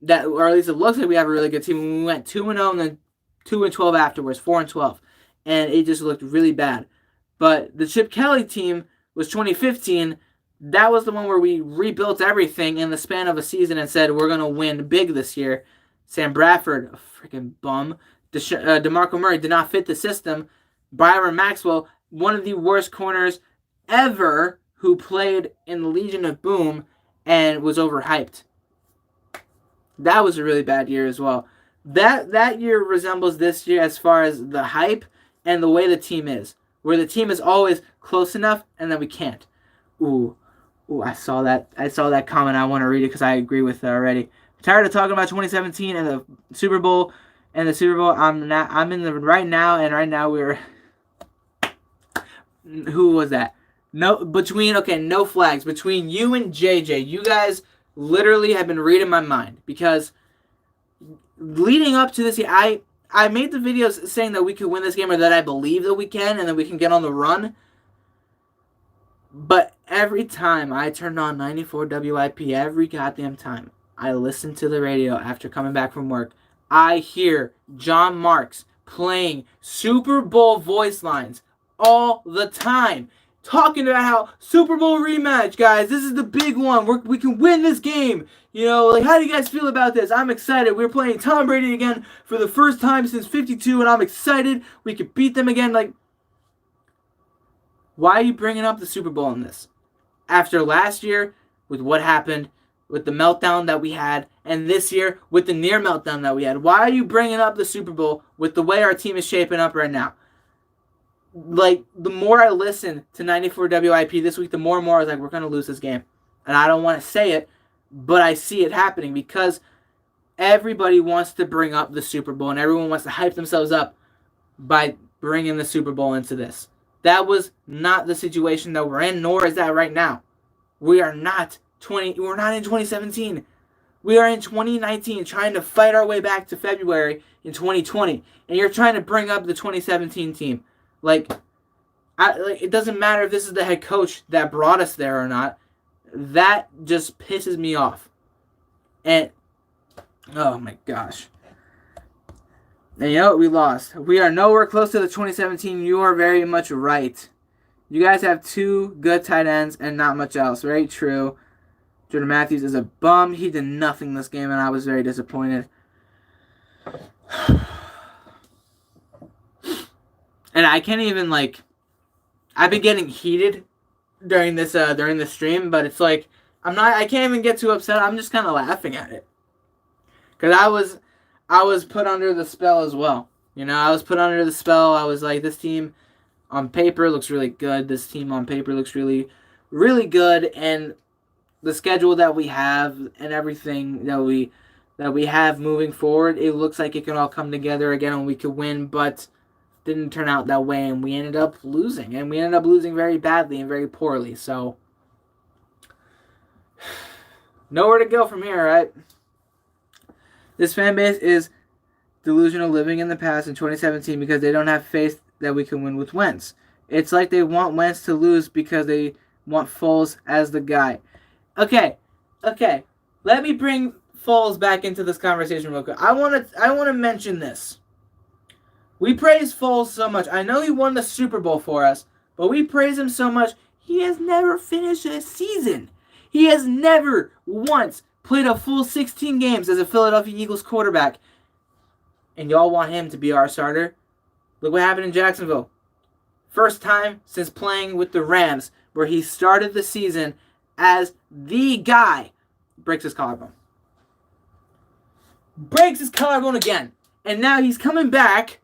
that, or at least it looks like we have a really good team. We went 2-0 and then 2-12 afterwards, 4-12, and it just looked really bad. But the Chip Kelly team was 2015. That was the one where we rebuilt everything in the span of a season and said we're gonna win big this year. Sam Bradford, a freaking bum. DeMarco Murray did not fit the system. Byron Maxwell, one of the worst corners ever, who played in the Legion of Boom and was overhyped. That was a really bad year as well. That year resembles this year as far as the hype and the way the team is, where the team is always close enough and then we can't. Ooh, I saw that comment. I want to read it because I agree with it already. I'm tired of talking about 2017 and the Super Bowl. I'm in the right now, and right now we're... Who was that? No flags. Between you and JJ, you guys literally have been reading my mind, because leading up to this year, I made the videos saying that we could win this game, or that I believe that we can, and that we can get on the run. But every time I turned on 94 WIP, every goddamn time I listened to the radio after coming back from work, I hear John Marks playing Super Bowl voice lines all the time, talking about how Super Bowl rematch, guys, this is the big one. We can win this game. You know, like, how do you guys feel about this? I'm excited. We're playing Tom Brady again for the first time since 52, and I'm excited. We could beat them again. Like, why are you bringing up the Super Bowl in this? After last year, with what happened, with the meltdown that we had, and this year with the near meltdown that we had. Why are you bringing up the Super Bowl with the way our team is shaping up right now? Like, the more I listen to 94 WIP this week, the more and more I was like, we're going to lose this game. And I don't want to say it, but I see it happening because everybody wants to bring up the Super Bowl and everyone wants to hype themselves up by bringing the Super Bowl into this. That was not the situation that we're in, nor is that right now. We're not in 2017. We are in 2019 trying to fight our way back to February in 2020. And you're trying to bring up the 2017 team. Like, it doesn't matter if this is the head coach that brought us there or not. That just pisses me off. And, oh my gosh. And you know what? We lost. We are nowhere close to the 2017. You are very much right. You guys have 2 good tight ends and not much else. Very true. Jordan Matthews is a bum. He did nothing this game, and I was very disappointed. And I can't even, like... I've been getting heated during this stream, but it's like... I can't even get too upset. I'm just kind of laughing at it. Because I was put under the spell as well. You know, I was put under the spell. I was like, this team on paper looks really good. This team on paper looks really, really good. And the schedule that we have and everything that we have moving forward, it looks like it can all come together again and we could win, but didn't turn out that way, and we ended up losing. And we ended up losing very badly and very poorly. So, nowhere to go from here, right? This fan base is delusional, living in the past in 2017 because they don't have faith that we can win with Wentz. It's like they want Wentz to lose because they want Foles as the guy. Okay. Let me bring Foles back into this conversation real quick. I want to mention this. We praise Foles so much. I know he won the Super Bowl for us, but we praise him so much. He has never finished a season. He has never once played a full 16 games as a Philadelphia Eagles quarterback. And y'all want him to be our starter? Look what happened in Jacksonville. First time since playing with the Rams where he started the season as the guy. Breaks his collarbone. Breaks his collarbone again. And now he's coming back,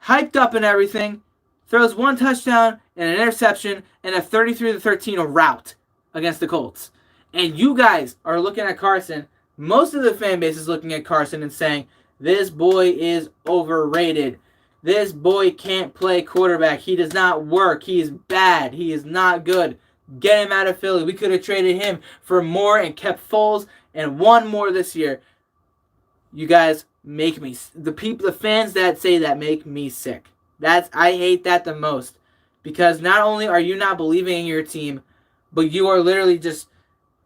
hyped up and everything, throws 1 touchdown and an interception and a 33-13 rout against the Colts. And you guys are looking at Carson. Most of the fan base is looking at Carson and saying, this boy is overrated. This boy can't play quarterback. He does not work. He is bad. He is not good. Get him out of Philly. We could have traded him for more and kept Foles and won more this year. You guys make me... The fans that say that make me sick. I hate that the most. Because not only are you not believing in your team, but you are literally just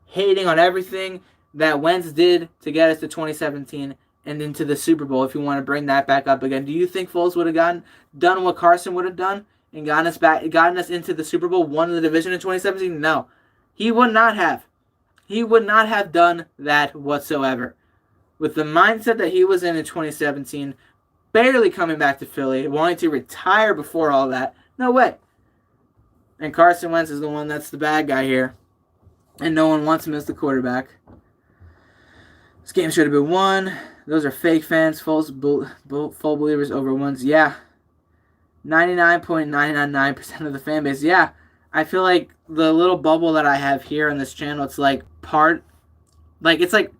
hating on everything that Wentz did to get us to 2017 and into the Super Bowl, if you want to bring that back up again. Do you think Foles would have done what Carson would have done and gotten us into the Super Bowl, won the division in 2017? No. He would not have. He would not have done that whatsoever. With the mindset that he was in 2017, barely coming back to Philly, wanting to retire before all that, no way. And Carson Wentz is the one that's the bad guy here. And no one wants him as the quarterback. This game should have been won. Those are fake fans, full believers over ones. Yeah. 99.999% of the fan base. Yeah. I feel like the little bubble that I have here on this channel, it's like it's like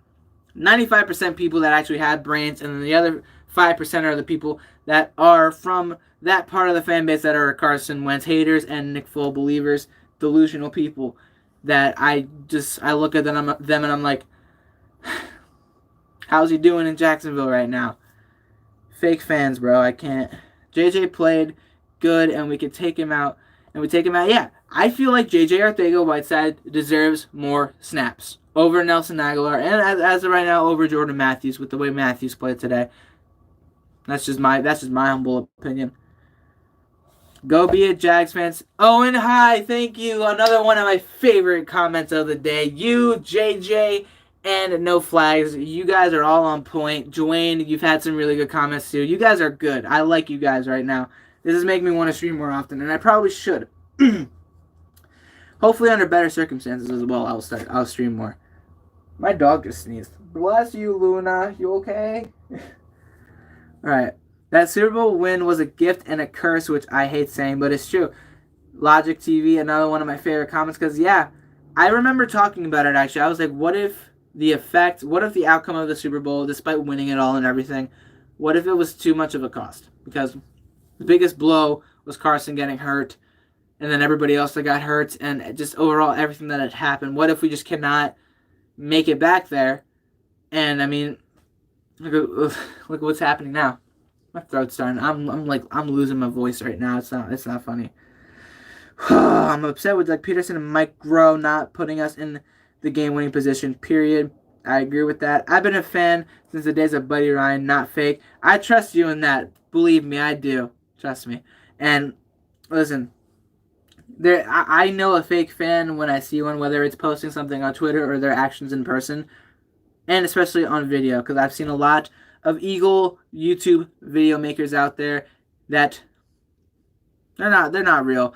95% people that actually have brains, and then the other 5% are the people that are from that part of the fan base that are Carson Wentz haters and Nick Foles believers, delusional people that I look at them and I'm like, how's he doing in Jacksonville right now? Fake fans, bro. I can't. JJ played good, and we could take him out. Yeah, I feel like JJ Arcega-Whiteside deserves more snaps over Nelson Aguilar, and as of right now, over Jordan Matthews with the way Matthews played today. That's just my humble opinion. Go be it, Jags fans. Owen, hi, thank you. Another one of my favorite comments of the day. You, JJ, and No Flags. You guys are all on point. Dwayne, you've had some really good comments too. You guys are good. I like you guys right now. This is making me want to stream more often, and I probably should. Hopefully under better circumstances as well, I'll stream more. My dog just sneezed. Bless you, Luna. You okay? Alright. That Super Bowl win was a gift and a curse, which I hate saying, but it's true. Logic TV, another one of my favorite comments, because, yeah, I remember talking about it, actually. I was like, what if the outcome of the Super Bowl, despite winning it all and everything, what if it was too much of a cost? Because the biggest blow was Carson getting hurt, and then everybody else that got hurt, and just overall everything that had happened. What if we just cannot make it back there? And, I mean, look at what's happening now. My throat's starting. I'm losing my voice right now. It's not funny. I'm upset with Doug Peterson and Mike Groh not putting us in the game-winning position, period. I agree with that. I've been a fan since the days of Buddy Ryan, not fake. I trust you in that. Believe me, I do. Trust me. And listen, I know a fake fan when I see one, whether it's posting something on Twitter or their actions in person, and especially on video, because I've seen a lot of Eagle YouTube video makers out there that they're not real.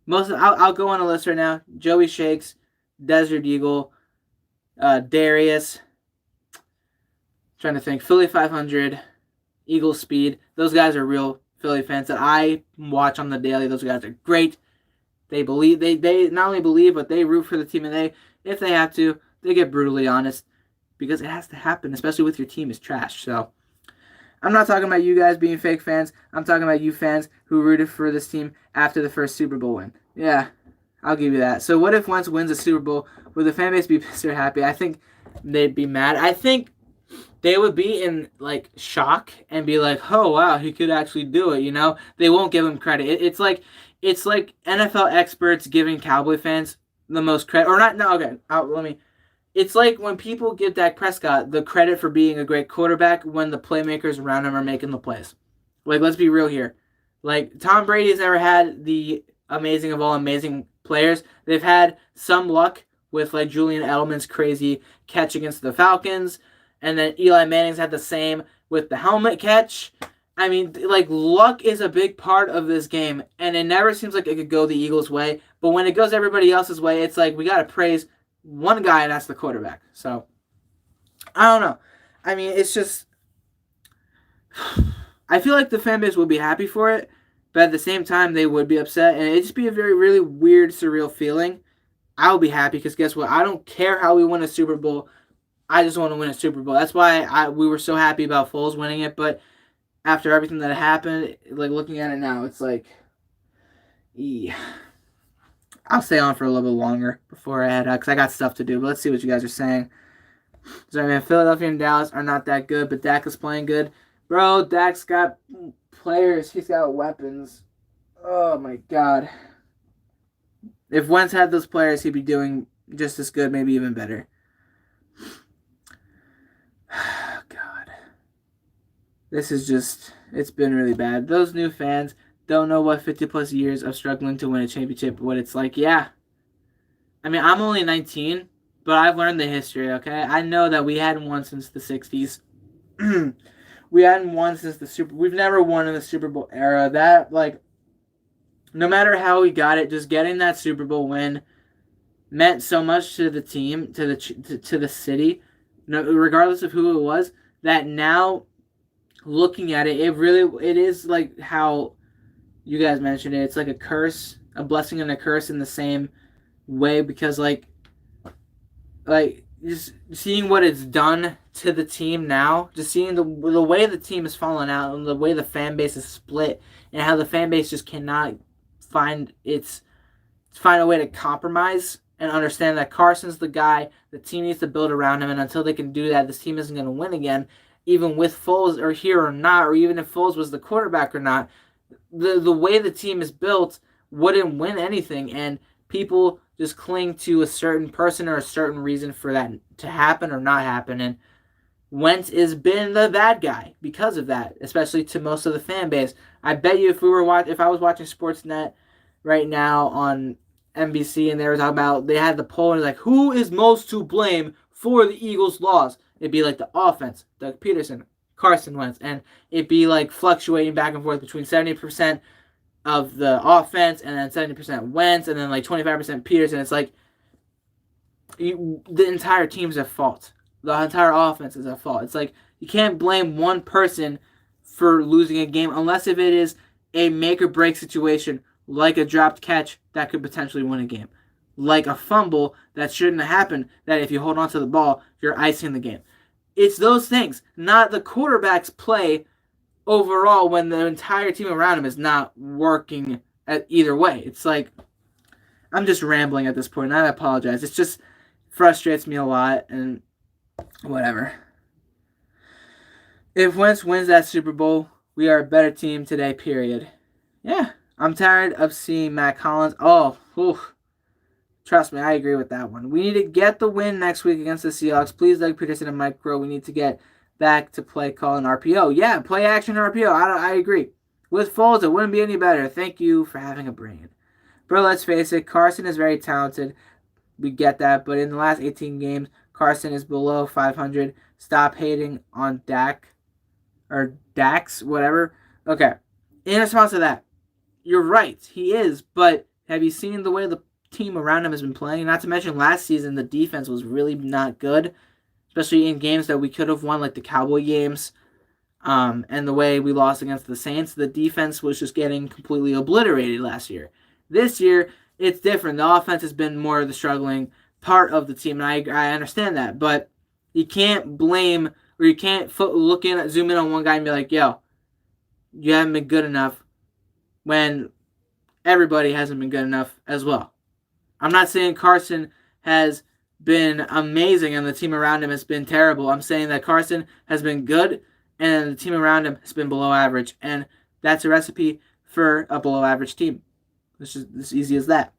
I'll go on a list right now. Joey Shakes, Desert Eagle, Darius. Trying to think. Philly 500, Eagle Speed. Those guys are real Philly fans that I watch on the daily. Those guys are great. They believe. They not only believe, but they root for the team, and if they have to, they get brutally honest because it has to happen, especially with your team is trash. So I'm not talking about you guys being fake fans. I'm talking about you fans who rooted for this team after the first Super Bowl win. Yeah, I'll give you that. So what if Wentz wins a Super Bowl? Would the fan base be pissed or happy? I think they'd be mad. I think they would be in like shock and be like, "Oh wow, he could actually do it." You know, they won't give him credit. It's like NFL experts giving Cowboy fans the most credit, or not? No, okay. It's like when people give Dak Prescott the credit for being a great quarterback when the playmakers around him are making the plays. Like, let's be real here. Like, Tom Brady has never had the amazing of all amazing players. They've had some luck with, like, Julian Edelman's crazy catch against the Falcons. And then Eli Manning's had the same with the helmet catch. I mean, like, luck is a big part of this game. And it never seems like it could go the Eagles' way. But when it goes everybody else's way, it's like we got to praise one guy, and that's the quarterback. So, I don't know. I mean, it's just, I feel like the fan base would be happy for it, but at the same time, they would be upset, and it'd just be a very, really weird, surreal feeling. I'll be happy, because guess what? I don't care how we win a Super Bowl. I just want to win a Super Bowl. That's why we were so happy about Foles winning it, but after everything that happened, like, looking at it now, it's like, yeah. I'll stay on for a little bit longer before I head out because I got stuff to do. But let's see what you guys are saying. Sorry, man. Philadelphia and Dallas are not that good, but Dak is playing good. Bro, Dak's got players. He's got weapons. Oh, my God. If Wentz had those players, he'd be doing just as good, maybe even better. God. This is just, it's been really bad. Those new fans don't know what 50-plus years of struggling to win a championship, what it's like. Yeah. I mean, I'm only 19, but I've learned the history, okay? I know that we hadn't won since the 60s. We hadn't won since we've never won in the Super Bowl era. That, like, no matter how we got it, just getting that Super Bowl win meant so much to the team, to the city, regardless of who it was, that now, looking at it, it is like how you guys mentioned it. It's like a curse, a blessing and a curse in the same way because, like just seeing what it's done to the team now, just seeing the way the team has fallen out and the way the fan base is split and how the fan base just cannot find a way to compromise and understand that Carson's the guy, the team needs to build around him, and until they can do that, this team isn't going to win again, even with Foles or here or not, or even if Foles was the quarterback or not. The way the team is built wouldn't win anything, and people just cling to a certain person or a certain reason for that to happen or not happen, and Wentz has been the bad guy because of that, especially to most of the fan base. I bet you if I was watching Sportsnet right now on NBC and they were talking about, they had the poll and like, who is most to blame for the Eagles' loss? It'd be like the offense, Doug Peterson, Carson Wentz, and it'd be like fluctuating back and forth between 70% of the offense and then 70% Wentz and then like 25% Peterson. It's like, the entire team's at fault. The entire offense is at fault. It's like you can't blame one person for losing a game unless if it is a make or break situation, like a dropped catch that could potentially win a game, like a fumble that shouldn't have happened, that if you hold on to the ball, you're icing the game. It's those things, not the quarterback's play overall when the entire team around him is not working at either way. It's like I'm just rambling at this point, and I apologize. It just frustrates me a lot, and whatever. If Wentz wins that Super Bowl, we are a better team today, period. Yeah, I'm tired of seeing Matt Collins. Oh, oof. Trust me, I agree with that one. We need to get the win next week against the Seahawks. Please, Doug Peterson and Mike Crow, we need to get back to play call and RPO. Yeah, play action RPO. I agree. With Foles, it wouldn't be any better. Thank you for having a brain. Bro, let's face it, Carson is very talented. We get that, but in the last 18 games, Carson is below 500. Stop hating on Dak. Or Dax, whatever. Okay. In response to that, you're right. He is, but have you seen the way the team around him has been playing? Not to mention last season, the defense was really not good, especially in games that we could have won, like the Cowboy games. And the way we lost against the Saints, the defense was just getting completely obliterated last year. This year, it's different. The offense has been more of the struggling part of the team, and I understand that. But you can't blame, or you can't zoom in on one guy and be like, yo, you haven't been good enough when everybody hasn't been good enough as well. I'm not saying Carson has been amazing and the team around him has been terrible. I'm saying that Carson has been good and the team around him has been below average. And that's a recipe for a below average team. It's just as easy as that.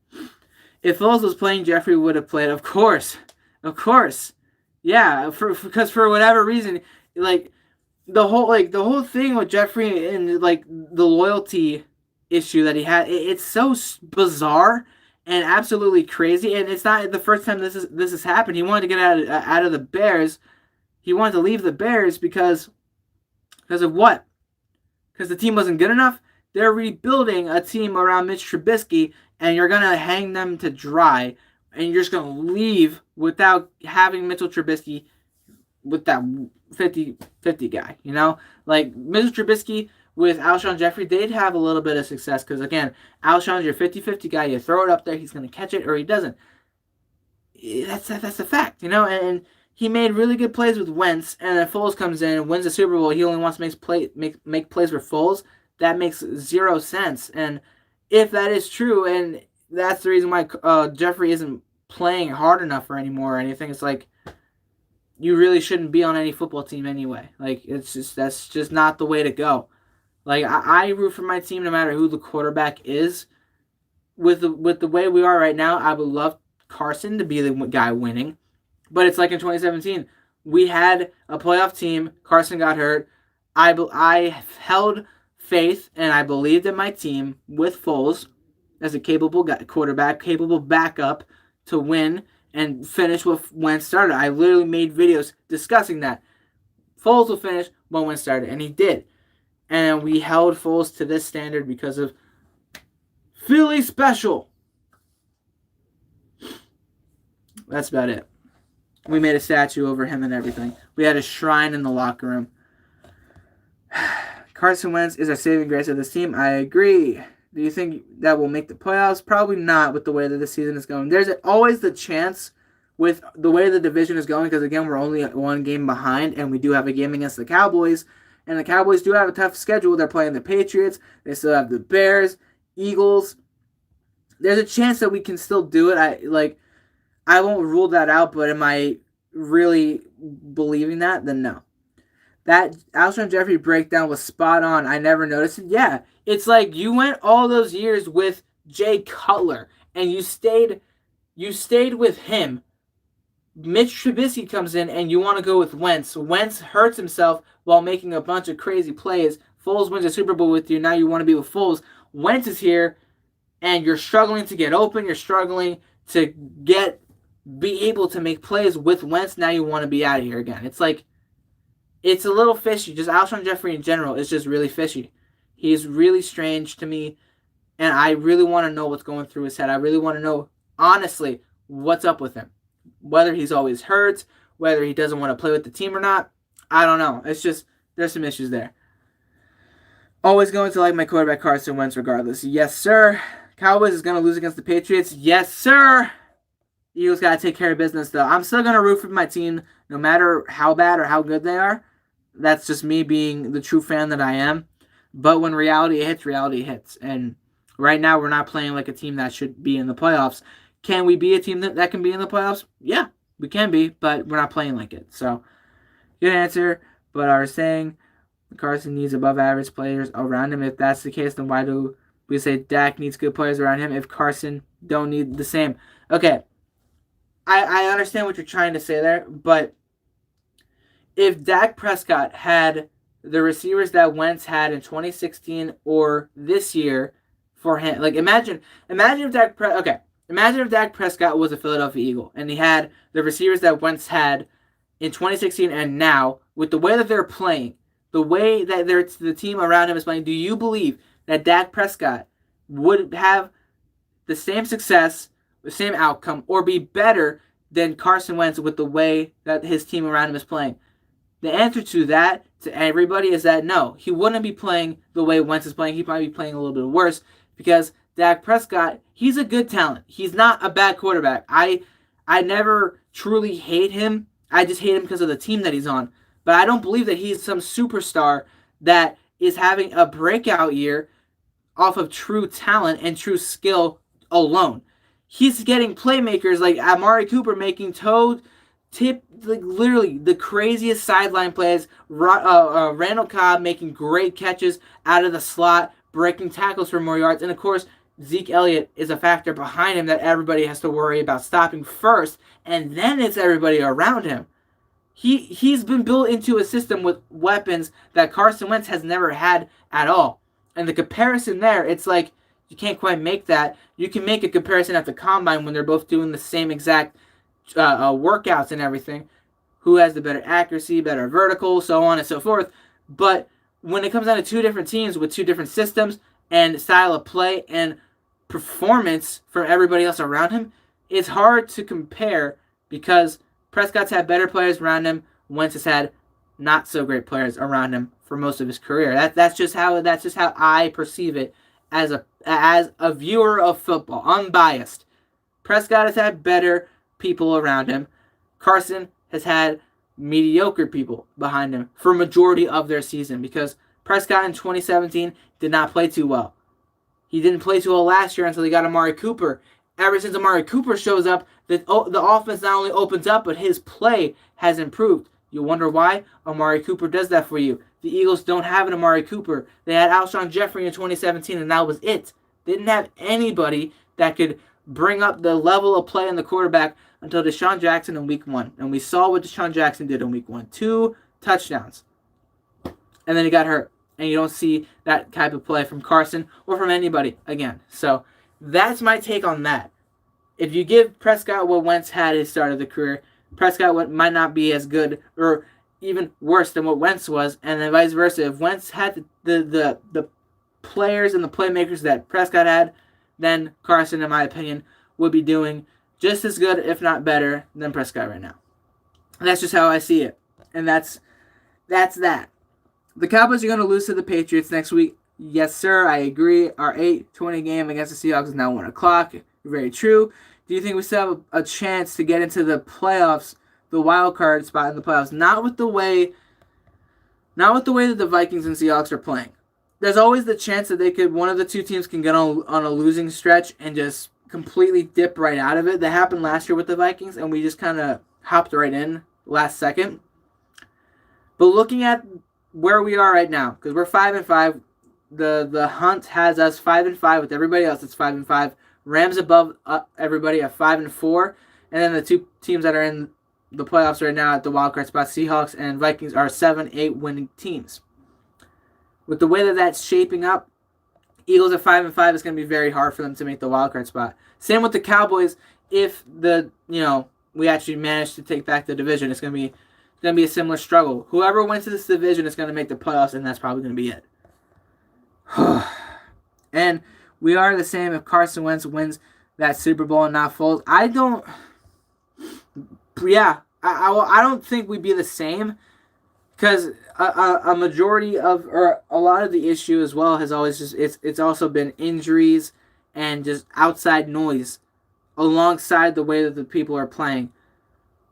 If Foles was playing, Jeffrey would have played. Of course. Yeah, because for whatever reason, like the whole thing with Jeffrey and like the loyalty issue that he had, it's so bizarre and absolutely crazy. And it's not the first time this has happened. He wanted to get out of the Bears. He wanted to leave the Bears because of what? Because the team wasn't good enough. They're rebuilding a team around Mitch Trubisky, and you're going to hang them to dry, and you're just going to leave without having Mitchell Trubisky with that 50-50 guy, you know? Like, Mitchell Trubisky with Alshon Jeffrey, they'd have a little bit of success because, again, Alshon's your 50-50 guy. You throw it up there, he's going to catch it, or he doesn't. That's a fact, you know? And he made really good plays with Wentz, and then Foles comes in and wins the Super Bowl. He only wants to make plays for Foles. That makes zero sense. And if that is true, and that's the reason why Jeffrey isn't playing hard enough or anymore or anything, it's like you really shouldn't be on any football team anyway. Like that's just not the way to go. Like I root for my team no matter who the quarterback is. With the way we are right now, I would love Carson to be the guy winning, but it's like in 2017, we had a playoff team. Carson got hurt. I held faith, and I believed in my team with Foles as a capable quarterback, capable backup to win and finish what Wentz started. I literally made videos discussing that. Foles will finish when Wentz started, and he did. And we held Foles to this standard because of Philly special. That's about it. We made a statue over him and everything. We had a shrine in the locker room. Carson Wentz is our saving grace of this team. I agree. Do you think that will make the playoffs? Probably not with the way that the season is going. There's always the chance with the way the division is going because, again, we're only one game behind, and we do have a game against the Cowboys. And the Cowboys do have a tough schedule. They're playing the Patriots. They still have the Bears, Eagles. There's a chance that we can still do it. I won't rule that out, but am I really believing that? Then no. That Alshon Jeffrey breakdown was spot on. I never noticed it. Yeah, it's like you went all those years with Jay Cutler, and you stayed with him. Mitch Trubisky comes in, and you want to go with Wentz. Wentz hurts himself while making a bunch of crazy plays. Foles wins a Super Bowl with you. Now you want to be with Foles. Wentz is here, and you're struggling to get open. You're struggling to be able to make plays with Wentz. Now you want to be out of here again. It's like, it's a little fishy. Just Alshon Jeffrey in general is just really fishy. He's really strange to me, and I really want to know what's going through his head. I really want to know, honestly, what's up with him. Whether he's always hurt, whether he doesn't want to play with the team or not, I don't know. It's just there's some issues there. Always going to like my quarterback Carson Wentz regardless. Yes, sir. Cowboys is going to lose against the Patriots. Yes, sir. Eagles got to take care of business, though. I'm still going to root for my team no matter how bad or how good they are. That's just me being the true fan that I am. But when reality hits. And right now, we're not playing like a team that should be in the playoffs. Can we be a team that can be in the playoffs? Yeah, we can be, but we're not playing like it. So, good answer. But I was saying Carson needs above average players around him. If that's the case, then why do we say Dak needs good players around him if Carson don't need the same? Okay, I understand what you're trying to say there, but if Dak Prescott had the receivers that Wentz had in 2016 or this year for him, like imagine if Dak Prescott was a Philadelphia Eagle and he had the receivers that Wentz had in 2016 and now, with the way that they're playing, the way that the team around him is playing, do you believe that Dak Prescott would have the same success, the same outcome, or be better than Carson Wentz with the way that his team around him is playing? The answer to that, to everybody, is that no, he wouldn't be playing the way Wentz is playing. He might be playing a little bit worse because Dak Prescott, he's a good talent. He's not a bad quarterback. I never truly hate him. I just hate him because of the team that he's on. But I don't believe that he's some superstar that is having a breakout year off of true talent and true skill alone. He's getting playmakers like Amari Cooper making like literally the craziest sideline plays. Randall Cobb making great catches out of the slot, breaking tackles for more yards. And of course, Zeke Elliott is a factor behind him that everybody has to worry about stopping first. And then it's everybody around him. He's been built into a system with weapons that Carson Wentz has never had at all. And the comparison there, it's like you can't quite make that. You can make a comparison at the combine when they're both doing the same exact workouts and everything. Who has the better accuracy, better vertical, so on and so forth. But when it comes down to two different teams with two different systems and style of play and performance from everybody else around him, it's hard to compare because Prescott's had better players around him. Wentz has had not so great players around him for most of his career. That's just how I perceive it as a viewer of football, unbiased. Prescott has had better people around him. Carson has had mediocre people behind him for majority of their season because Prescott in 2017 did not play too well. He didn't play too well last year until he got Amari Cooper. Ever since Amari Cooper shows up, the offense not only opens up, but his play has improved. You wonder why? Amari Cooper does that for you. The Eagles don't have an Amari Cooper. They had Alshon Jeffrey in 2017, and that was it. They didn't have anybody that could bring up the level of play in the quarterback until Deshaun Jackson in week 1. And we saw what Deshaun Jackson did in week 1. 2 touchdowns. And then he got hurt. And you don't see that type of play from Carson or from anybody again. So that's my take on that. If you give Prescott what Wentz had at his start of the career, Prescott might not be as good or even worse than what Wentz was, and then vice versa. If Wentz had the players and the playmakers that Prescott had, then Carson, in my opinion, would be doing just as good, if not better, than Prescott right now. And that's just how I see it. And that's that. The Cowboys are going to lose to the Patriots next week. Yes, sir, I agree. Our 8-20 game against the Seahawks is now 1 o'clock. Very true. Do you think we still have a chance to get into the playoffs, the wild card spot in the playoffs? Not with the way that the Vikings and Seahawks are playing. There's always the chance that one of the two teams can get on a losing stretch and just completely dip right out of it. That happened last year with the Vikings, and we just kind of hopped right in last second. But looking at where we are right now, because we're 5-5, the hunt has us 5-5 with everybody else. It's 5-5. Rams above everybody at 5-4, and then the two teams that are in the playoffs right now at the wildcard spot, Seahawks and Vikings, are 7-8 winning teams. With the way that that's shaping up, Eagles at 5-5 is going to be very hard for them to make the wildcard spot. Same with the Cowboys. If we actually manage to take back the division, it's going to be a similar struggle. Whoever wins this division is going to make the playoffs, and that's probably going to be it. And we are the same if Carson Wentz wins that Super Bowl and not Foles. Yeah, I don't think we'd be the same because a majority of, or a lot of the issue as well has always just, it's also been injuries and just outside noise alongside the way that the people are playing.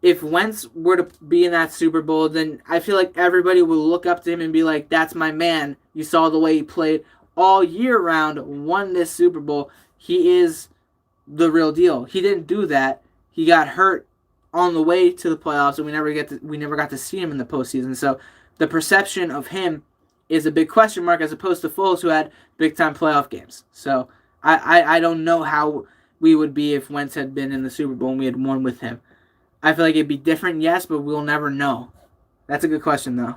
If Wentz were to be in that Super Bowl, then I feel like everybody would look up to him and be like, that's my man. You saw the way he played all year round, won this Super Bowl. He is the real deal. He didn't do that. He got hurt on the way to the playoffs, and we never got to see him in the postseason. So the perception of him is a big question mark as opposed to Foles, who had big time playoff games. So I don't know how we would be if Wentz had been in the Super Bowl and we had won with him. I feel like it'd be different, yes, but we'll never know. That's a good question, though.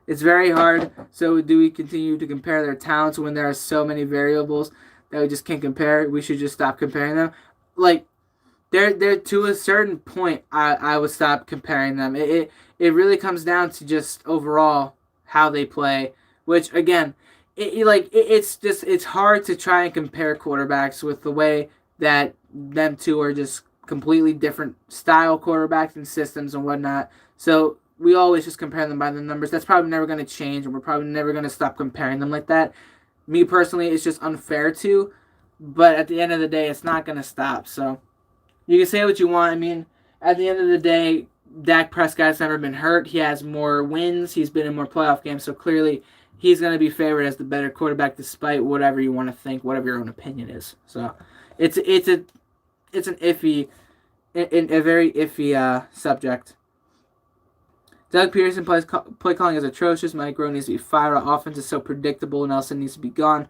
It's very hard. So do we continue to compare their talents when there are so many variables that we just can't compare? We should just stop comparing them. Like, they're to a certain point, I would stop comparing them. It really comes down to just overall how they play, which again, it's hard to try and compare quarterbacks with the way that them two are just completely different style quarterbacks and systems and whatnot. So we always just compare them by the numbers. That's probably never going to change, and we're probably never going to stop comparing them like that. Me personally, it's just unfair to, but at the end of the day, it's not going to stop. So you can say what you want. I mean, at the end of the day, Dak Prescott's never been hurt. He has more wins. He's been in more playoff games. So clearly, he's going to be favored as the better quarterback, despite whatever you want to think, whatever your own opinion is. So it's an iffy, a very iffy subject. Doug Peterson play calling is atrocious. Mike Rowe needs to be fired. Our offense is so predictable. Nelson needs to be gone.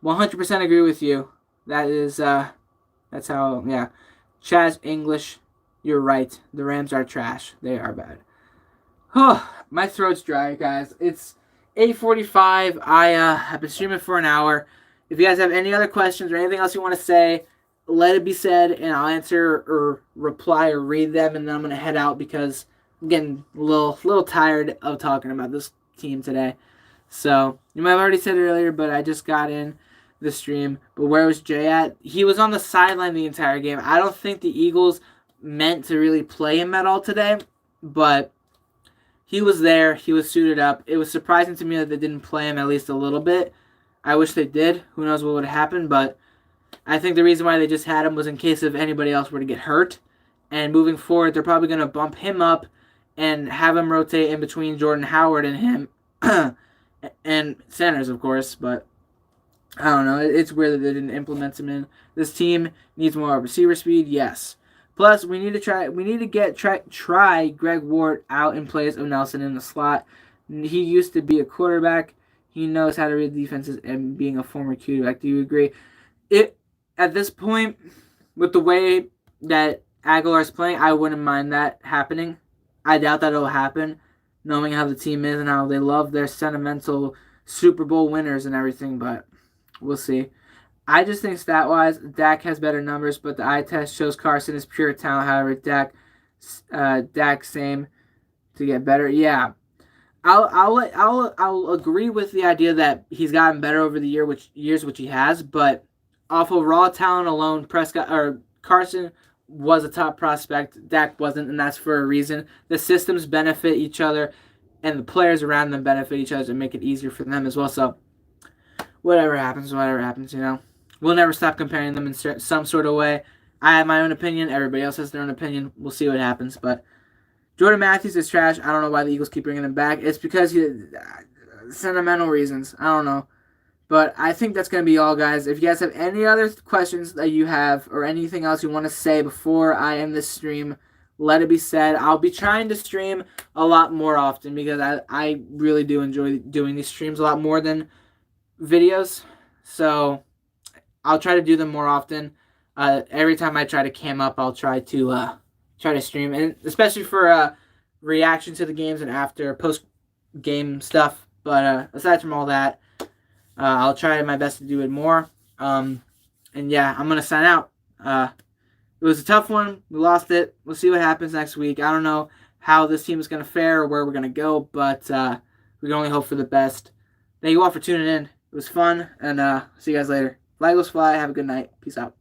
100% agree with you. That is, that's how, yeah. Chaz English, you're right. The Rams are trash. They are bad. Oh, my throat's dry, guys. It's 8:45. I've been streaming for an hour. If you guys have any other questions or anything else you want to say, let it be said, and I'll answer or reply or read them, and then I'm going to head out because I'm getting a little tired of talking about this team today. So, you might have already said it earlier, but I just got in the stream. But where was Jay at? He was on the sideline the entire game. I don't think the Eagles meant to really play him at all today, but he was there. He was suited up. It was surprising to me that they didn't play him at least a little bit. I wish they did. Who knows what would have happened, but I think the reason why they just had him was in case if anybody else were to get hurt. And moving forward, they're probably going to bump him up and have him rotate in between Jordan Howard and him. And Sanders, of course, but I don't know. It's weird that they didn't implement him in. This team needs more receiver speed, yes. Plus, we need to try Greg Ward out in place of Nelson in the slot. He used to be a quarterback. He knows how to read defenses and being a former quarterback. Do you agree? At this point, with the way that Aguilar's playing, I wouldn't mind that happening. I doubt that it'll happen, knowing how the team is and how they love their sentimental Super Bowl winners and everything, but we'll see. I just think stat-wise, Dak has better numbers, but the eye test shows Carson is pure talent. However, Dak same to get better. Yeah, I'll agree with the idea that he's gotten better over the years, which he has. But off of raw talent alone, Carson was a top prospect. Dak wasn't, and that's for a reason. The systems benefit each other, and the players around them benefit each other and make it easier for them as well. So whatever happens, you know. We'll never stop comparing them in some sort of way. I have my own opinion. Everybody else has their own opinion. We'll see what happens. But Jordan Matthews is trash. I don't know why the Eagles keep bringing him back. It's because sentimental reasons. I don't know. But I think that's going to be all, guys. If you guys have any other questions that you have or anything else you want to say before I end this stream, let it be said. I'll be trying to stream a lot more often because I really do enjoy doing these streams a lot more than videos. So I'll try to do them more often. Every time I try to cam up, I'll try to stream, and especially for reaction to the games and after post game stuff. But aside from all that, I'll try my best to do it more. And yeah, I'm gonna sign out. It was a tough one. We lost it. We'll see what happens next week. I don't know how this team is gonna fare or where we're gonna go, but we can only hope for the best. Thank you all for tuning in. It was fun, and see you guys later. Fly Eagles fly. Have a good night. Peace out.